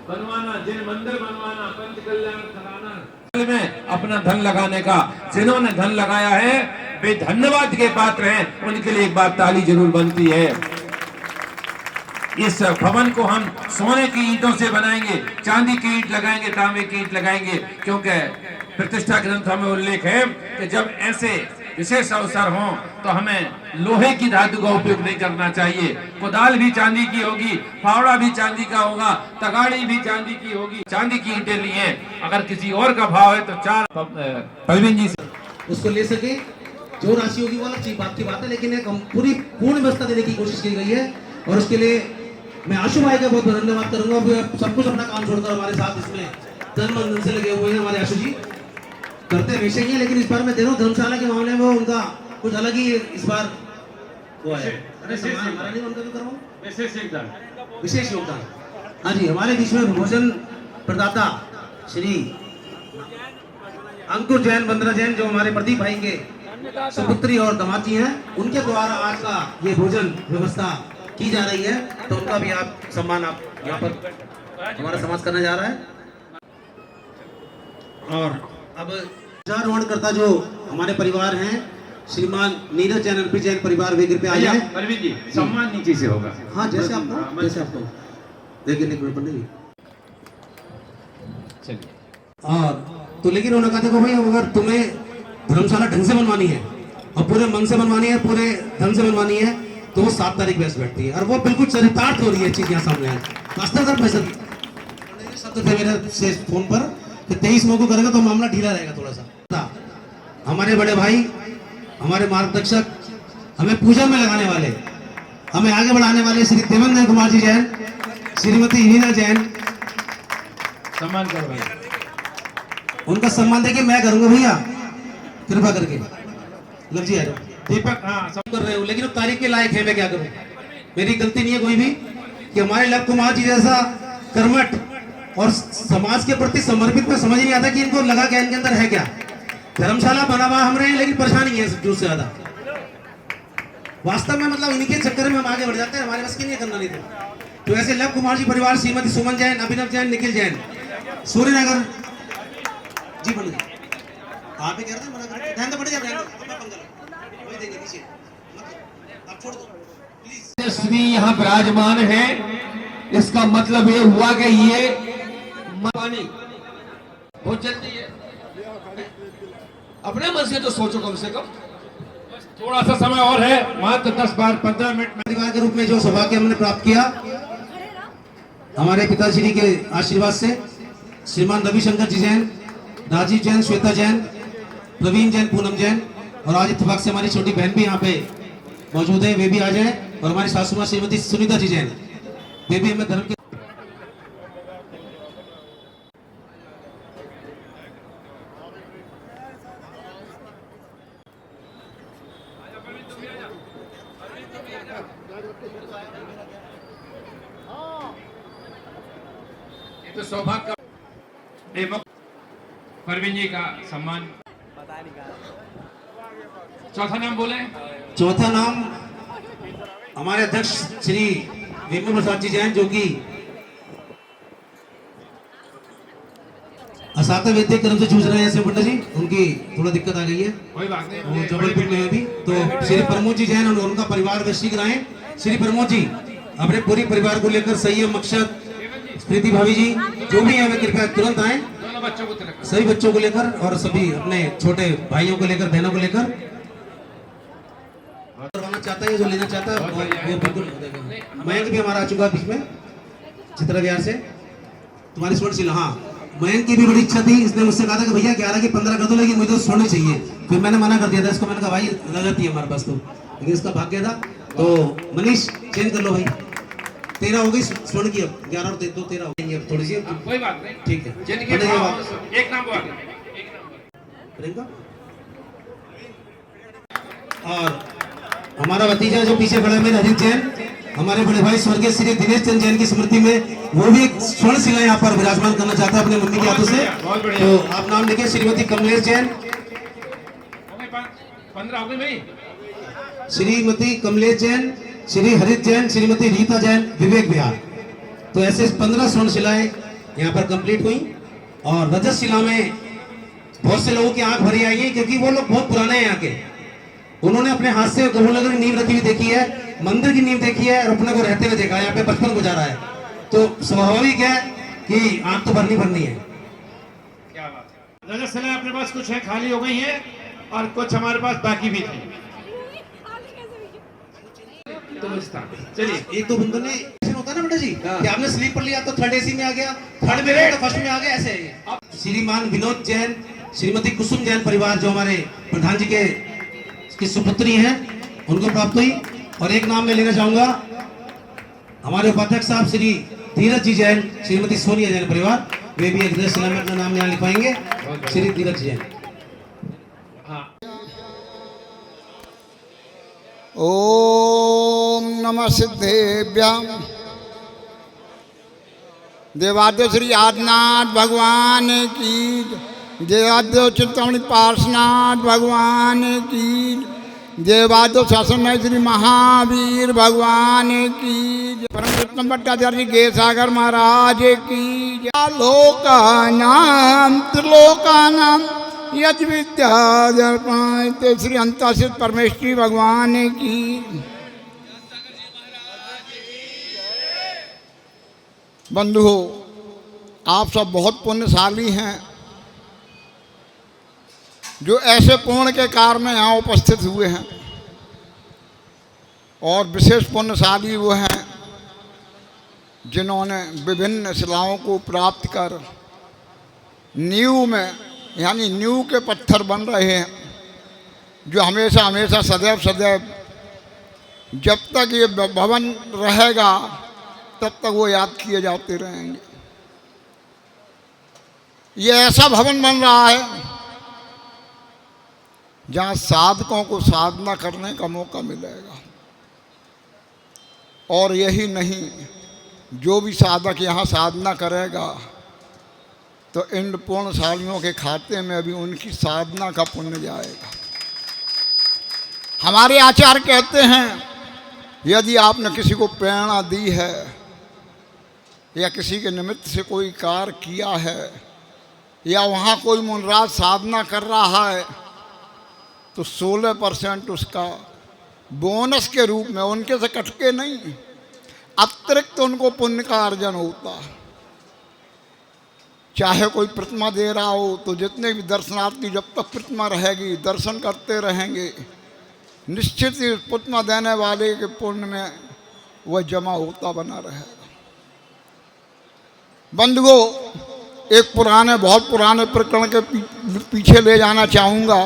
बनवाना, जिन मंदिर बनवाना, पंच कल्याण कराना में अपना धन लगाने का। जिन्होंने धन लगाया है वे धन्यवाद के पात्र हैं, उनके लिए एक बार ताली जरूर बनती है। इस भवन को हम सोने की ईंटों से बनाएंगे, चांदी की ईंट लगाएंगे, तांबे की ईंट लगाएंगे, क्योंकि प्रतिष्ठा ग्रंथों में उल्लेख है कि जब ऐसे विशेष अवसर हों तो हमें लोहे की धातु का उपयोग नहीं करना चाहिए। कुदाल भी चांदी की होगी, फावड़ा भी चांदी का होगा, तगाड़ी भी चांदी की होगी। चांदी की ईंटें ली हैं, अगर किसी और का भाव है तो 4 प्रवीण जी से उसको ले सके। जो राशि होगी वो अलग चीज बात की बात है, लेकिन एक पूरी पूर्ण व्यवस्था देने की कोशिश की गई है। और उसके लिए मैं आशु भाई का बहुत बहुत धन्यवाद करूंगा। वो सब कुछ अपना काम छोड़कर हमारे साथ इसमें तन मन धन से लगे हुए हैं। हमारे आशु जी करते हमेशा ही है, लेकिन इस बार मैं दे रहा हूँ धर्मशाला के मामले में उनका कुछ अलग ही इस बार वो है। हमारा नहीं उनका भी करवाऊं विशेष योगदान। हाँ जी, हमारे बीच में भोजन प्रदाता श्री अंकुर जैन, वंदना जैन, जो हमारे प्रदीप भाई के सुपुत्री और दामाद जी हैं, उनके द्वारा आज का ये भोजन व्यवस्था की जा रही है। तो उनका भी आप सम्मान आप यहाँ पर हमारा समाज करने जा रहा है। और अब ध्वजारोहण करता जो हमारे परिवार हैं, श्रीमान नीरज जैन, अर्पित जैन परिवार वे कृपया आ जाए। प्रवीण जी सम्मान नीचे से होगा। हाँ, जैसे आपको देखिए नहीं चलिए। और तो लेकिन उन्होंने कहा देखो भाई, अगर तुम्हें धर्मशाला ढंग से बनवानी है और पूरे मन से बनवानी है, पूरे ढंग से बनवानी है, तो वो 7 तारीख बेस्ट बैठती है। और वो बिल्कुल चरितार्थ हो रही है चीज यहाँ सामने है। शब्द थे मेरे से फोन पर कि 23 मई को करेगा तो मामला ढीला रहेगा थोड़ा सा। हमारे बड़े भाई, हमारे मार्गदर्शक, हमें पूजा में लगाने वाले, हमें आगे बढ़ाने वाले श्री देवेंद्र कुमार जी जैन, श्रीमती हीना जैन, सम्मान करो भाई। उनका सम्मान देखिए मैं करूंगा भैया, कृपा करके। लव जी आ जाओ। दीपक, हाँ सब कर रहे हो, लेकिन तारीफ के लायक है, मैं क्या करूं। मेरी गलती नहीं है कोई भी कि हमारे लव कुमार जी जैसा कर्मठ और समाज के प्रति समर्पित में समझ नहीं आता कि इनको लगा क्या, इनके अंदर है क्या। धर्मशाला बना हुआ हम रहे हैं, लेकिन परेशानी है जो से ज्यादा वास्तव में, मतलब इनके चक्कर में हम आगे बढ़ जाते हैं, हमारे बस की नहीं करना नहीं था। तो ऐसे लव कुमार जी परिवार, श्रीमती सुमन जैन, अभिनव जैन, निखिल जैन, सूर्यनगर जी बन गए। आप ही कह रहे थे मना कर, ध्यान तो बढ़ जाए, आप छोड़ दो प्लीज। श्री यहाँ विराजमान है, इसका मतलब ये हुआ कि ये पानी बहुत जल्दी है। अपने मन से तो सोचो, कम से कम थोड़ा सा समय और है, मात्र 10-15 मिनट में। परिवार के रूप में जो सौभाग्य हमने प्राप्त किया हमारे पिताश्री के आशीर्वाद से, श्रीमान रविशंकर जी जैन, राजीव जैन, श्वेता जैन, प्रवीण जैन, पूनम जैन, और आज इत्तेफाक से हमारी छोटी बहन भी यहाँ पे मौजूद है, वे भी आ जाए। और हमारी सासू माँ श्रीमती सुनीता जी जैन, वे भी हमें धर्म के तो सौभाग्य का प्रवीण जी का सम्मान। चौथा नाम बोले। चौथा नाम हमारे अध्यक्ष श्री विमल प्रसाद जी जैन, जो कि असाता वैद्य कर्म से जूझ रहे हैं पंडित जी, उनकी थोड़ा दिक्कत आ गई है, कोई बात नहीं, वो जबलपुर में है अभी। तो श्री प्रमोद जी जैन और उनका परिवार वैश्विक राय, श्री प्रमोद जी अपने पूरे परिवार को लेकर, संयम, मकसद, प्रीति भाभी जी जो भी है, वे कृपया तुरंत आए, सभी बच्चों को लेकर और सभी अपने छोटे भाइयों को लेकर, बहनों को लेकर। करवाना चाहता है, जो लेना चाहता है वो बिल्कुल हो जाएगा। मयंक भी हमारा आ चुका है बीच में चित्रा विहार से, तुम्हारी स्वर्ण शिला। हाँ, मयंक की भी बड़ी इच्छा थी, इसने मुझसे कहा था कि भैया 11 की 15 कर दो, लेकिन मुझे तो स्वर्ण चाहिए। फिर मैंने मना कर दिया था इसको, मैंने कहा भाई लगती है हमारे पास तो, लेकिन इसका भाग्य था। तो मनीष चेंज कर लो भाई, 13 हो गई स्वर्ण की, अब 11 और 2 13 हो गई, अब थोड़ी सी। कोई बात नहीं, ठीक है। एक नाम बोल, प्रियंका और हमारा भतीजा जो पीछे खड़ा है मेरे हरीश जैन, हमारे बड़े भाई स्वर्गीय श्री दिनेश चंद जैन की स्मृति में वो भी एक स्वर्ण शिला यहाँ पर विराजमान करना चाहता है अपने मम्मी के हाथों से। तो आप नाम लिखिए, श्रीमती कमलेश जैन, 15 हो गई भाई। श्रीमती कमलेश जैन, श्री हरीश जैन, श्रीमती रीता जैन, विवेक विहार। तो ऐसे 15 स्वर्ण शिलाएं यहाँ पर कंप्लीट हुई। और रजत शिला में बहुत से लोगों की आंख भरी आई है, क्योंकि वो लोग बहुत पुराने हैं यहाँ के। उन्होंने अपने हाथ से गरुड़नगर की नींव रखी हुई देखी है, मंदिर की नींव देखी है, और अपने को रहते हुए देखा है, यहाँ पे बचपन गुजारा है। तो स्वाभाविक है कि आंख तो भरनी है। क्या बात है। रजत शिला अपने पास कुछ है, खाली हो गई है, और कुछ हमारे पास बाकी भी थी। तो चलिए, एक दो बंदों ने होता है ना बेटा जी कि आपने स्लीपर लिया तो थर्ड एसी में आ गया, थर्ड में गया तो फर्स्ट में आ गया, ऐसे है। श्रीमान विनोद जैन, श्रीमती कुसुम जैन परिवार जो हमारे प्रधान जी की सुपुत्री हैं, उनको प्राप्त हुई। और एक नाम मैं लेना चाहूंगा, हमारे उपाध्यक्ष साहब श्री धीरज जी जैन, श्रीमती सोनिया जैन परिवार, वे भी एक शिला में अपना नाम यहाँ लिखवाएंगे। श्री धीरज जैन। ओम नमः सिद्धेभ्याम। देवादेव श्री आदिनाथ भगवान की, देवादेव चिंतामणि पार्श्वनाथ भगवान की, देवादेव शासन श्री महावीर भगवान की, परम रत्न भट्टाचार्य गेसागर महाराज की। लोकानाम त्रिलोकानाम यज विद्या श्री अंतर्षित परमेश्वरी भगवान की। बंधुओं, आप सब बहुत पुण्यशाली हैं जो ऐसे पुण्य के कारण में यहाँ उपस्थित हुए हैं। और विशेष पुण्यशाली वो हैं जिन्होंने विभिन्न शिलाओं को प्राप्त कर नींव में, यानी नींव के पत्थर बन रहे हैं, जो हमेशा हमेशा सदैव सदैव जब तक ये भवन रहेगा तब तक वो याद किए जाते रहेंगे। ये ऐसा भवन बन रहा है जहाँ साधकों को साधना करने का मौका मिलेगा। और यही नहीं, जो भी साधक यहाँ साधना करेगा तो इन पुण्यशालियों के खाते में भी उनकी साधना का पुण्य जाएगा। हमारे आचार्य कहते हैं, यदि आपने किसी को प्रेरणा दी है या किसी के निमित्त से कोई कार्य किया है या वहाँ कोई मुनराज साधना कर रहा है, तो 16% उसका बोनस के रूप में, उनके से कटके नहीं, अतिरिक्त उनको पुण्य का अर्जन होता है। चाहे कोई प्रतिमा दे रहा हो तो जितने भी दर्शनार्थी जब तक प्रतिमा रहेगी दर्शन करते रहेंगे, निश्चित ही प्रतिमा देने वाले के पुण्य में वह जमा होता बना रहेगा। बंधुओं, एक पुराने, बहुत पुराने प्रकरण के पीछे ले जाना चाहूँगा।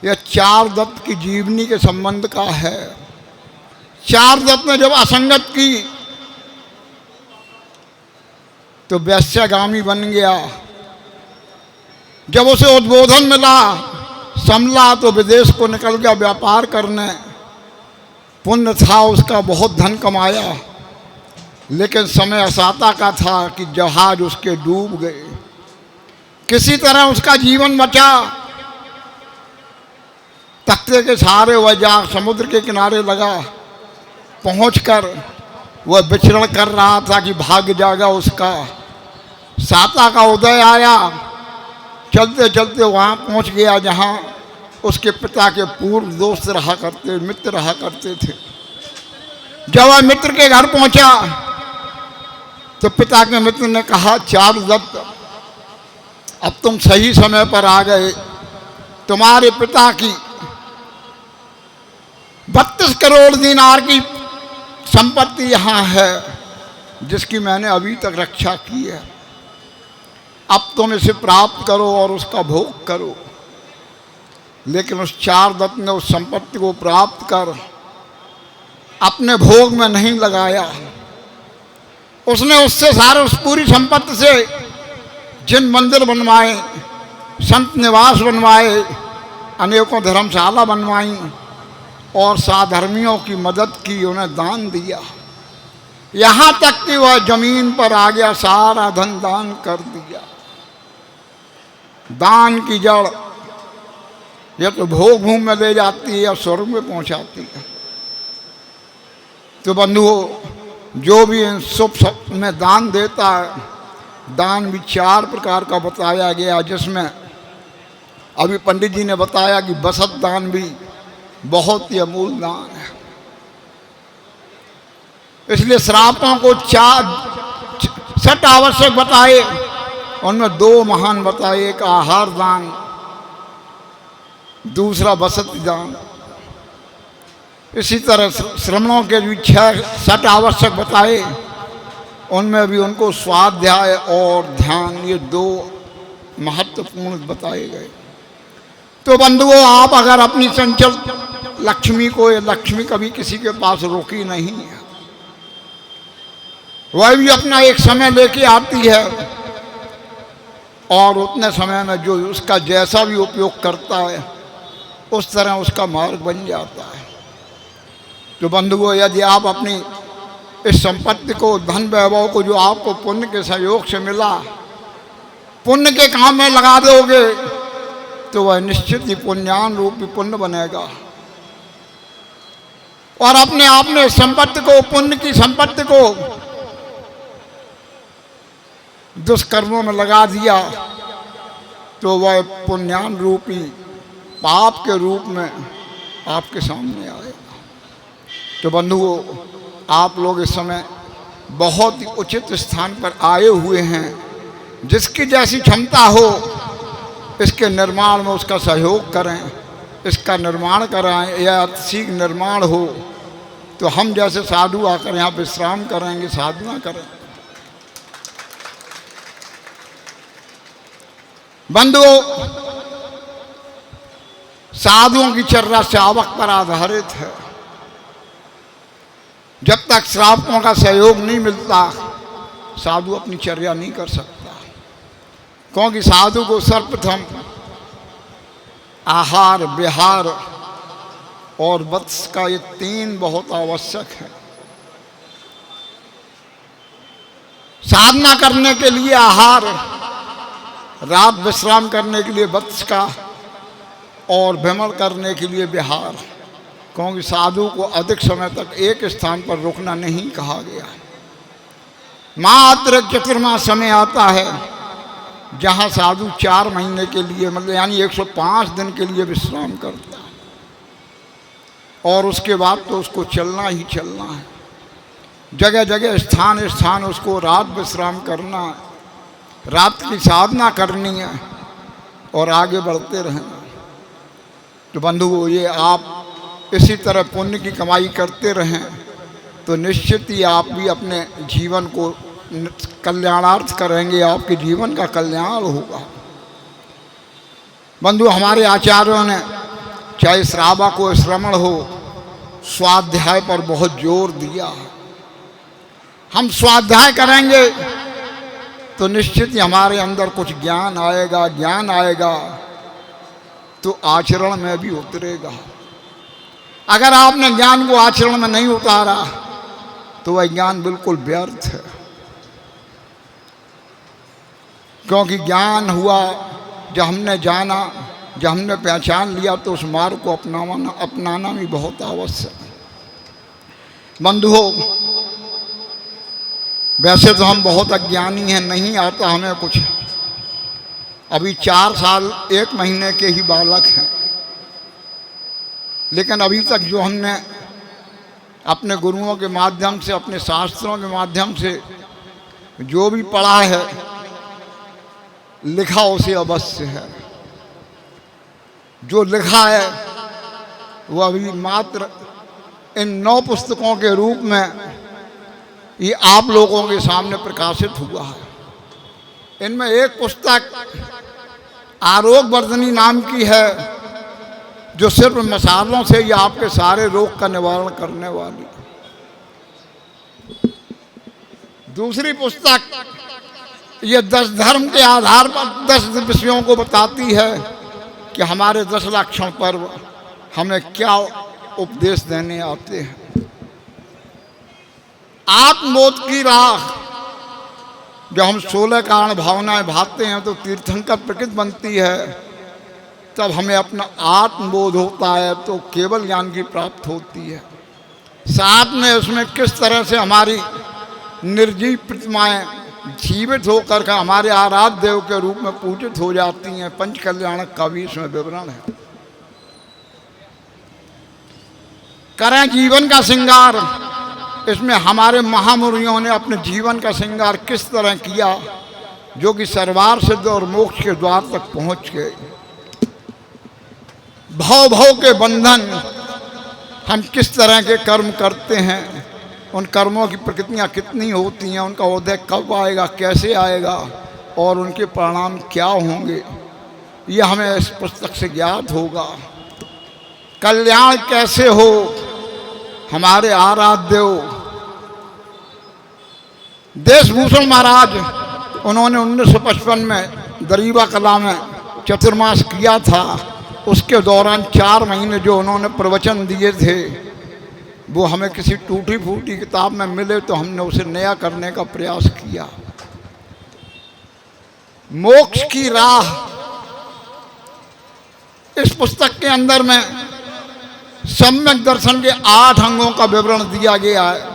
यह चार दत्त की जीवनी के संबंध का है। चार दत्त ने जब असंगत की तो वैश्यगामी बन गया। जब उसे उद्बोधन मिला, संभला, तो विदेश को निकल गया व्यापार करने। पुण्य था उसका, बहुत धन कमाया, लेकिन समय असाता का था कि जहाज उसके डूब गए। किसी तरह उसका जीवन बचा। तख्ते के सहारे वह जा समुद्र के किनारे लगा। पहुंचकर वह विचरण कर रहा था कि भाग्य जागा उसका। साता का उदय आया। चलते चलते वहाँ पहुँच गया जहाँ उसके पिता के पूर्व दोस्त रहा करते, मित्र रहा करते थे। जब वह मित्र के घर पहुँचा तो पिता के मित्र ने कहा, चार दत्त, अब तुम सही समय पर आ गए। तुम्हारे पिता की 32 करोड़ दिनार की संपत्ति यहाँ है, जिसकी मैंने अभी तक रक्षा की है। अब तुम इसे प्राप्त करो और उसका भोग करो। लेकिन उस चार दत्त ने उस संपत्ति को प्राप्त कर अपने भोग में नहीं लगाया। उसने उससे सारे, उस पूरी संपत्ति से जिन मंदिर बनवाए, संत निवास बनवाए, अनेकों धर्मशाला बनवाई, और साधर्मियों की मदद की, उन्हें दान दिया। यहाँ तक कि वह जमीन पर आ गया, सारा धन दान कर दिया। दान की जड़ यह तो भोग भूमि में ले जाती है या स्वर्ग में पहुंचाती है। तो बंधुओं, जो भी इन शुभ में दान देता है, दान भी 4 प्रकार का बताया गया, जिसमें अभी पंडित जी ने बताया कि बसत दान भी बहुत ही अमूल दान है। इसलिए श्रापों को 6 आवश्यक बताए, उनमें 2 महान बताए, एक आहार दान, दूसरा बसत दान। इसी तरह श्रमणों के भी 6 आवश्यक बताए, उनमें भी उनको स्वाध्याय और ध्यान, ये 2 महत्वपूर्ण बताए गए। तो बंधुओं, आप अगर अपनी चंचल लक्ष्मी को, ये लक्ष्मी कभी किसी के पास रोकी नहीं है, वह भी अपना एक समय लेके आती है और उतने समय में जो उसका जैसा भी उपयोग करता है उस तरह उसका मार्ग बन जाता है। तो बंधुओं, यदि आप अपनी इस संपत्ति को, धन वैभव को, जो आपको पुण्य के सहयोग से मिला, पुण्य के काम में लगा दोगे तो वह निश्चित ही पुण्यान रूपी पुण्य बनेगा। और अपने आप में संपत्ति को, पुण्य की संपत्ति को दुष्कर्मों में लगा दिया तो वह पुण्यान रूपी पाप के रूप में आपके सामने आएगा। तो बंधुओं, आप लोग इस समय बहुत ही उचित स्थान पर आए हुए हैं। जिसकी जैसी क्षमता हो, इसके निर्माण में उसका सहयोग करें, इसका निर्माण कराएं। या शीघ्र निर्माण हो तो हम जैसे साधु आकर यहाँ विश्राम करेंगे, साधना करें। बंधुओं, साधुओं की चर्या श्रावक पर आधारित है। जब तक श्रावकों का सहयोग नहीं मिलता, साधु अपनी चर्या नहीं कर सकता। क्योंकि साधु को सर्वप्रथम आहार, विहार और वत्स का ये 3 बहुत आवश्यक है। साधना करने के लिए आहार, रात विश्राम करने के लिए वत्स का, और भ्रमण करने के लिए विहार। क्योंकि साधु को अधिक समय तक एक स्थान पर रुकना नहीं कहा गया। मात्र चतुर्मास समय आता है जहाँ साधु 4 महीने के लिए, मतलब यानी 105 दिन के लिए विश्राम करता है, और उसके बाद तो उसको चलना ही चलना है। जगह जगह, स्थान स्थान उसको रात विश्राम करना है, रात की साधना करनी है और आगे बढ़ते रहना। तो बंधुओं, ये आप इसी तरह पुण्य की कमाई करते रहें तो निश्चित ही आप भी अपने जीवन को कल्याणार्थ करेंगे, आपके जीवन का कल्याण होगा। बंधु, हमारे आचार्यों ने चाहे श्रावक हो, श्रमण हो, स्वाध्याय पर बहुत जोर दिया है। हम स्वाध्याय करेंगे तो निश्चित ही हमारे अंदर कुछ ज्ञान आएगा। ज्ञान आएगा तो आचरण में भी उतरेगा। अगर आपने ज्ञान को आचरण में नहीं उतारा तो वह ज्ञान बिल्कुल व्यर्थ है। क्योंकि ज्ञान हुआ जब हमने जाना, जब हमने पहचान लिया, तो उस मार्ग को अपनाना भी बहुत आवश्यक है। बंधुओं, वैसे तो हम बहुत अज्ञानी हैं, नहीं आता हमें कुछ। अभी 4 साल 1 महीने के ही बालक हैं, लेकिन अभी तक जो हमने अपने गुरुओं के माध्यम से, अपने शास्त्रों के माध्यम से जो भी पढ़ा है, लिखा उसे अवश्य है। जो लिखा है वह अभी मात्र इन 9 पुस्तकों के रूप में ये आप लोगों के सामने प्रकाशित हुआ है। इनमें एक पुस्तक आरोग्य वर्धनी नाम की है, जो सिर्फ मसालों से ही आपके सारे रोग का निवारण करने वाली। दूसरी पुस्तक ये 10 धर्म के आधार पर 10 विषयों को बताती है कि हमारे 10 लक्षण पर हमें क्या उपदेश देने आते हैं। आत्मबोध की राह, जब हम 16 कारण भावनाएं भागते हैं तो तीर्थंकर प्रकृति बनती है, तब हमें अपना आत्मबोध होता है तो केवल ज्ञान की प्राप्ति होती है। साथ में उसमें किस तरह से हमारी निर्जीव प्रतिमाएं जीवित होकर के हमारे आराध्य देव के रूप में पूजित हो जाती हैं, पंच कल्याणक का भी इसमें विवरण है। करें जीवन का श्रृंगार, इसमें हमारे महामुनियों ने अपने जीवन का श्रृंगार किस तरह किया, जो कि सर्वार सिद्ध और मोक्ष के द्वार तक पहुंच गए। भव भव के बंधन, हम किस तरह के कर्म करते हैं, उन कर्मों की प्रकृतियाँ कितनी होती हैं, उनका उदय कब आएगा, कैसे आएगा और उनके परिणाम क्या होंगे, ये हमें इस पुस्तक से ज्ञात होगा। कल्याण कैसे हो, हमारे आराध्य देशभूषण महाराज, उन्होंने 1955 में दरीबा कला में चतुर्मास किया था। उसके दौरान 4 महीने जो उन्होंने प्रवचन दिए थे, वो हमें किसी टूटी फूटी किताब में मिले तो हमने उसे नया करने का प्रयास किया। मोक्ष की राह, इस पुस्तक के अंदर में सम्यक दर्शन के 8 अंगों का विवरण दिया गया है।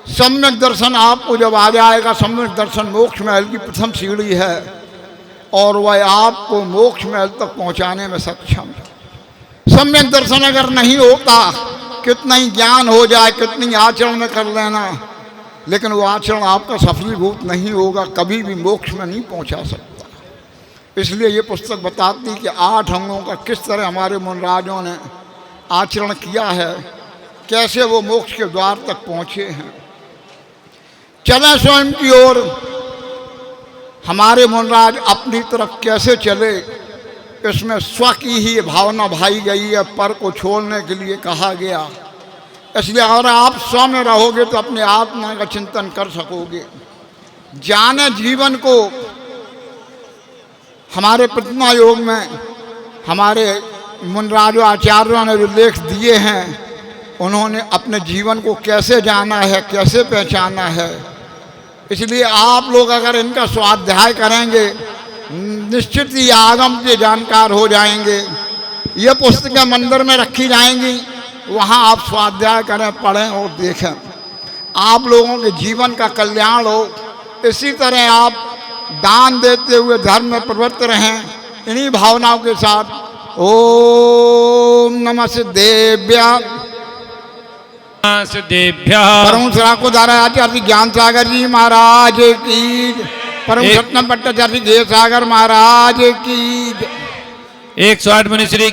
सम्यक दर्शन आपको जब आ जाएगा, सम्यक दर्शन मोक्ष महल की प्रथम सीढ़ी है और वह आपको मोक्ष महल तक पहुंचाने में सक्षम है। सम्यक दर्शन अगर नहीं होता, कितना ही ज्ञान हो जाए, कितनी आचरण में कर लेना, लेकिन वो आचरण आपका सफलीभूत नहीं होगा, कभी भी मोक्ष में नहीं पहुंचा सकता। इसलिए ये पुस्तक बताती कि 8 अंगों का किस तरह हमारे मुनराजों ने आचरण किया है, कैसे वो मोक्ष के द्वार तक पहुंचे हैं। चले स्वयं की ओर, हमारे मुनराज अपनी तरफ कैसे चले, इसमें स्व की ही भावना भाई गई है, पर को छोड़ने के लिए कहा गया। इसलिए अगर आप स्व में रहोगे तो अपने आत्मा का चिंतन कर सकोगे। जाने जीवन को, हमारे प्रतिमा योग में हमारे मुनराजों आचार्यों ने जो लेख दिए हैं, उन्होंने अपने जीवन को कैसे जाना है, कैसे पहचाना है। इसलिए आप लोग अगर इनका स्वाध्याय करेंगे, निश्चित ही आगम के जानकार हो जाएंगे। ये पुस्तकें मंदिर में रखी जाएंगी, वहाँ आप स्वाध्याय करें, पढ़ें और देखें, आप लोगों के जीवन का कल्याण हो। इसी तरह आप दान देते हुए धर्म में प्रवृत्त रहें, इन्हीं भावनाओं के साथ। ओम नमः सिद्धेभ्यः परम सराकुदारा आचार्य ज्ञान सागर जी महाराज की, परम सत्यम भट्टाचार्य जय सागर महाराज की 108 मनुष्य।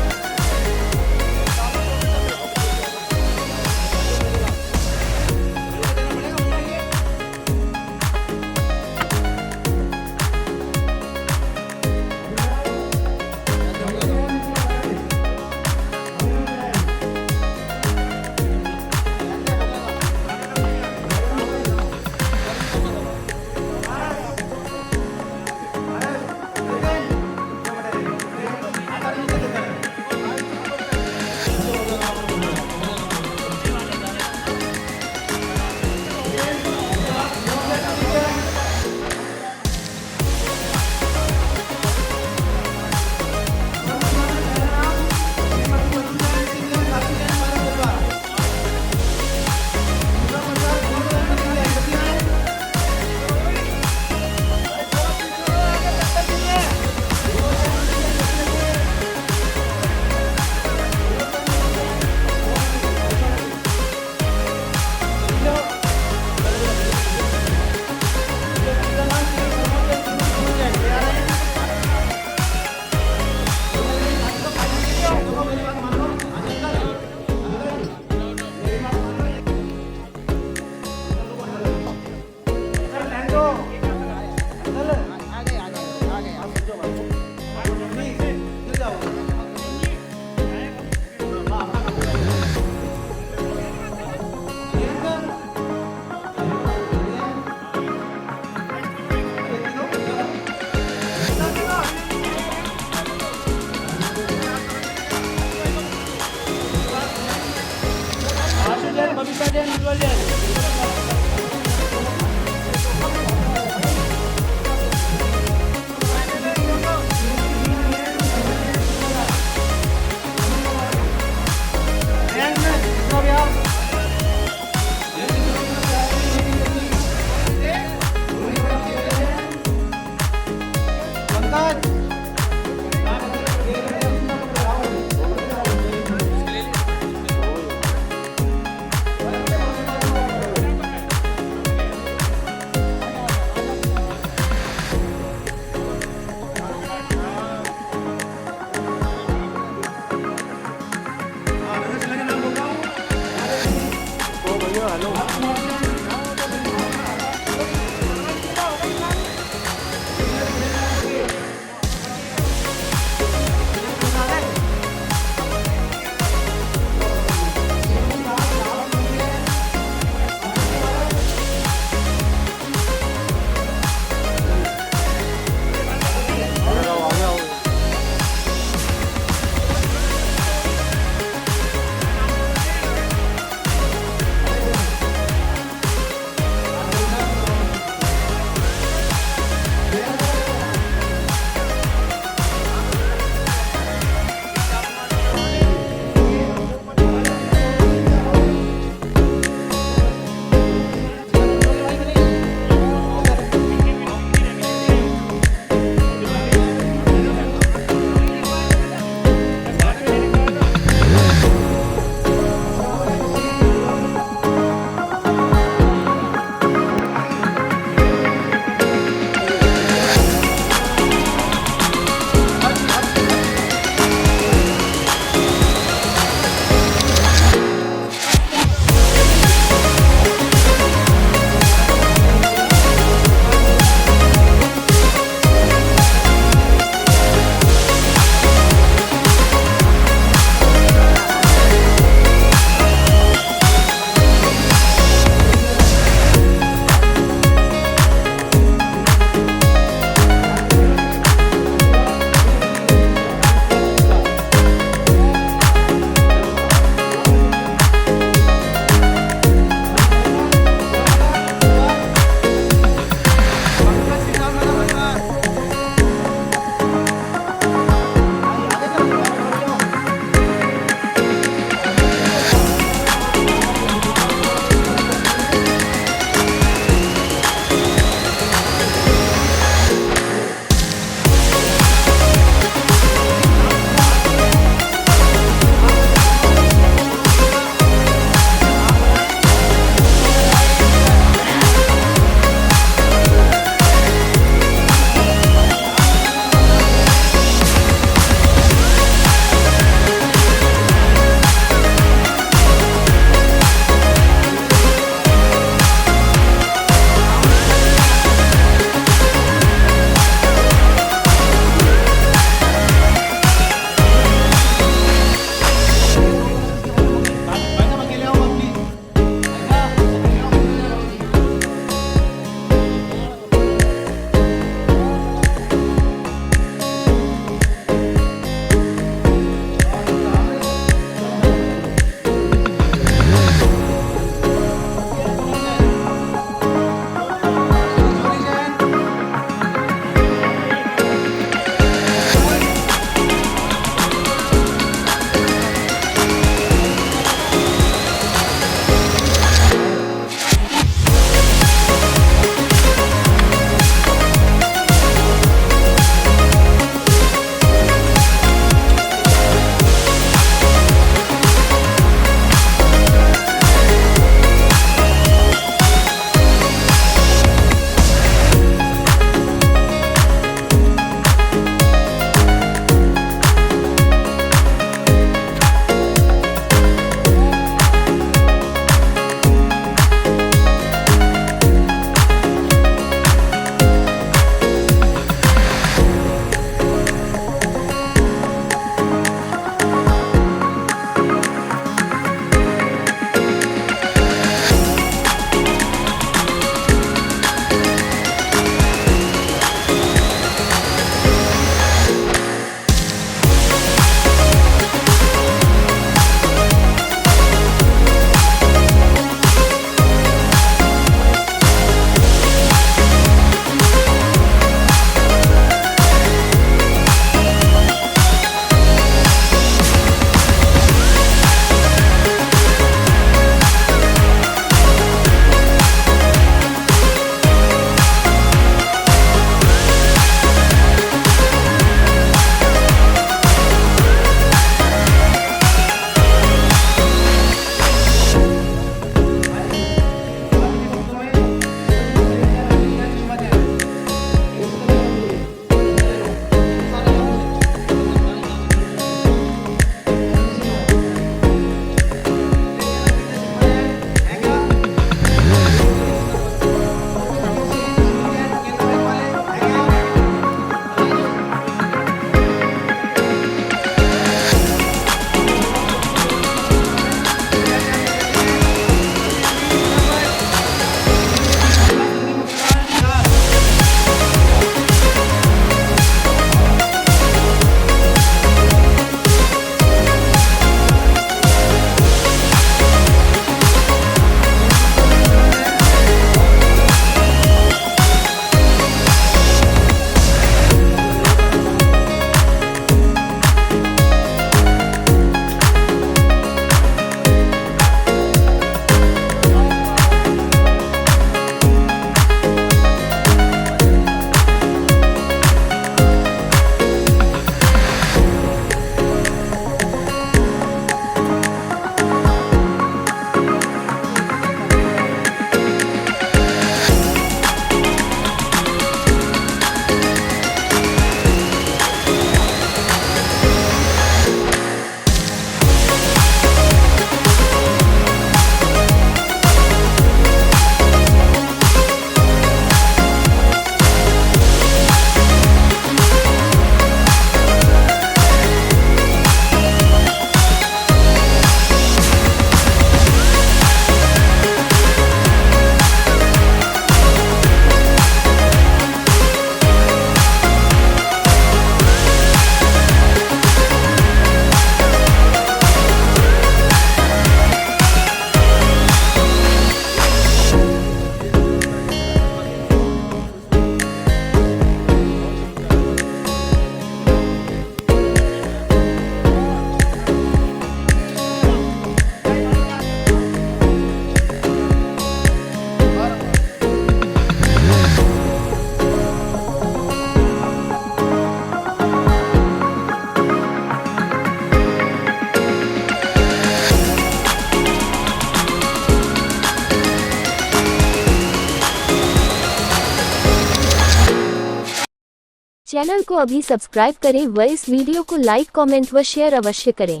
चैनल को अभी सब्सक्राइब करें व इस वीडियो को लाइक कमेंट व शेयर अवश्य करें।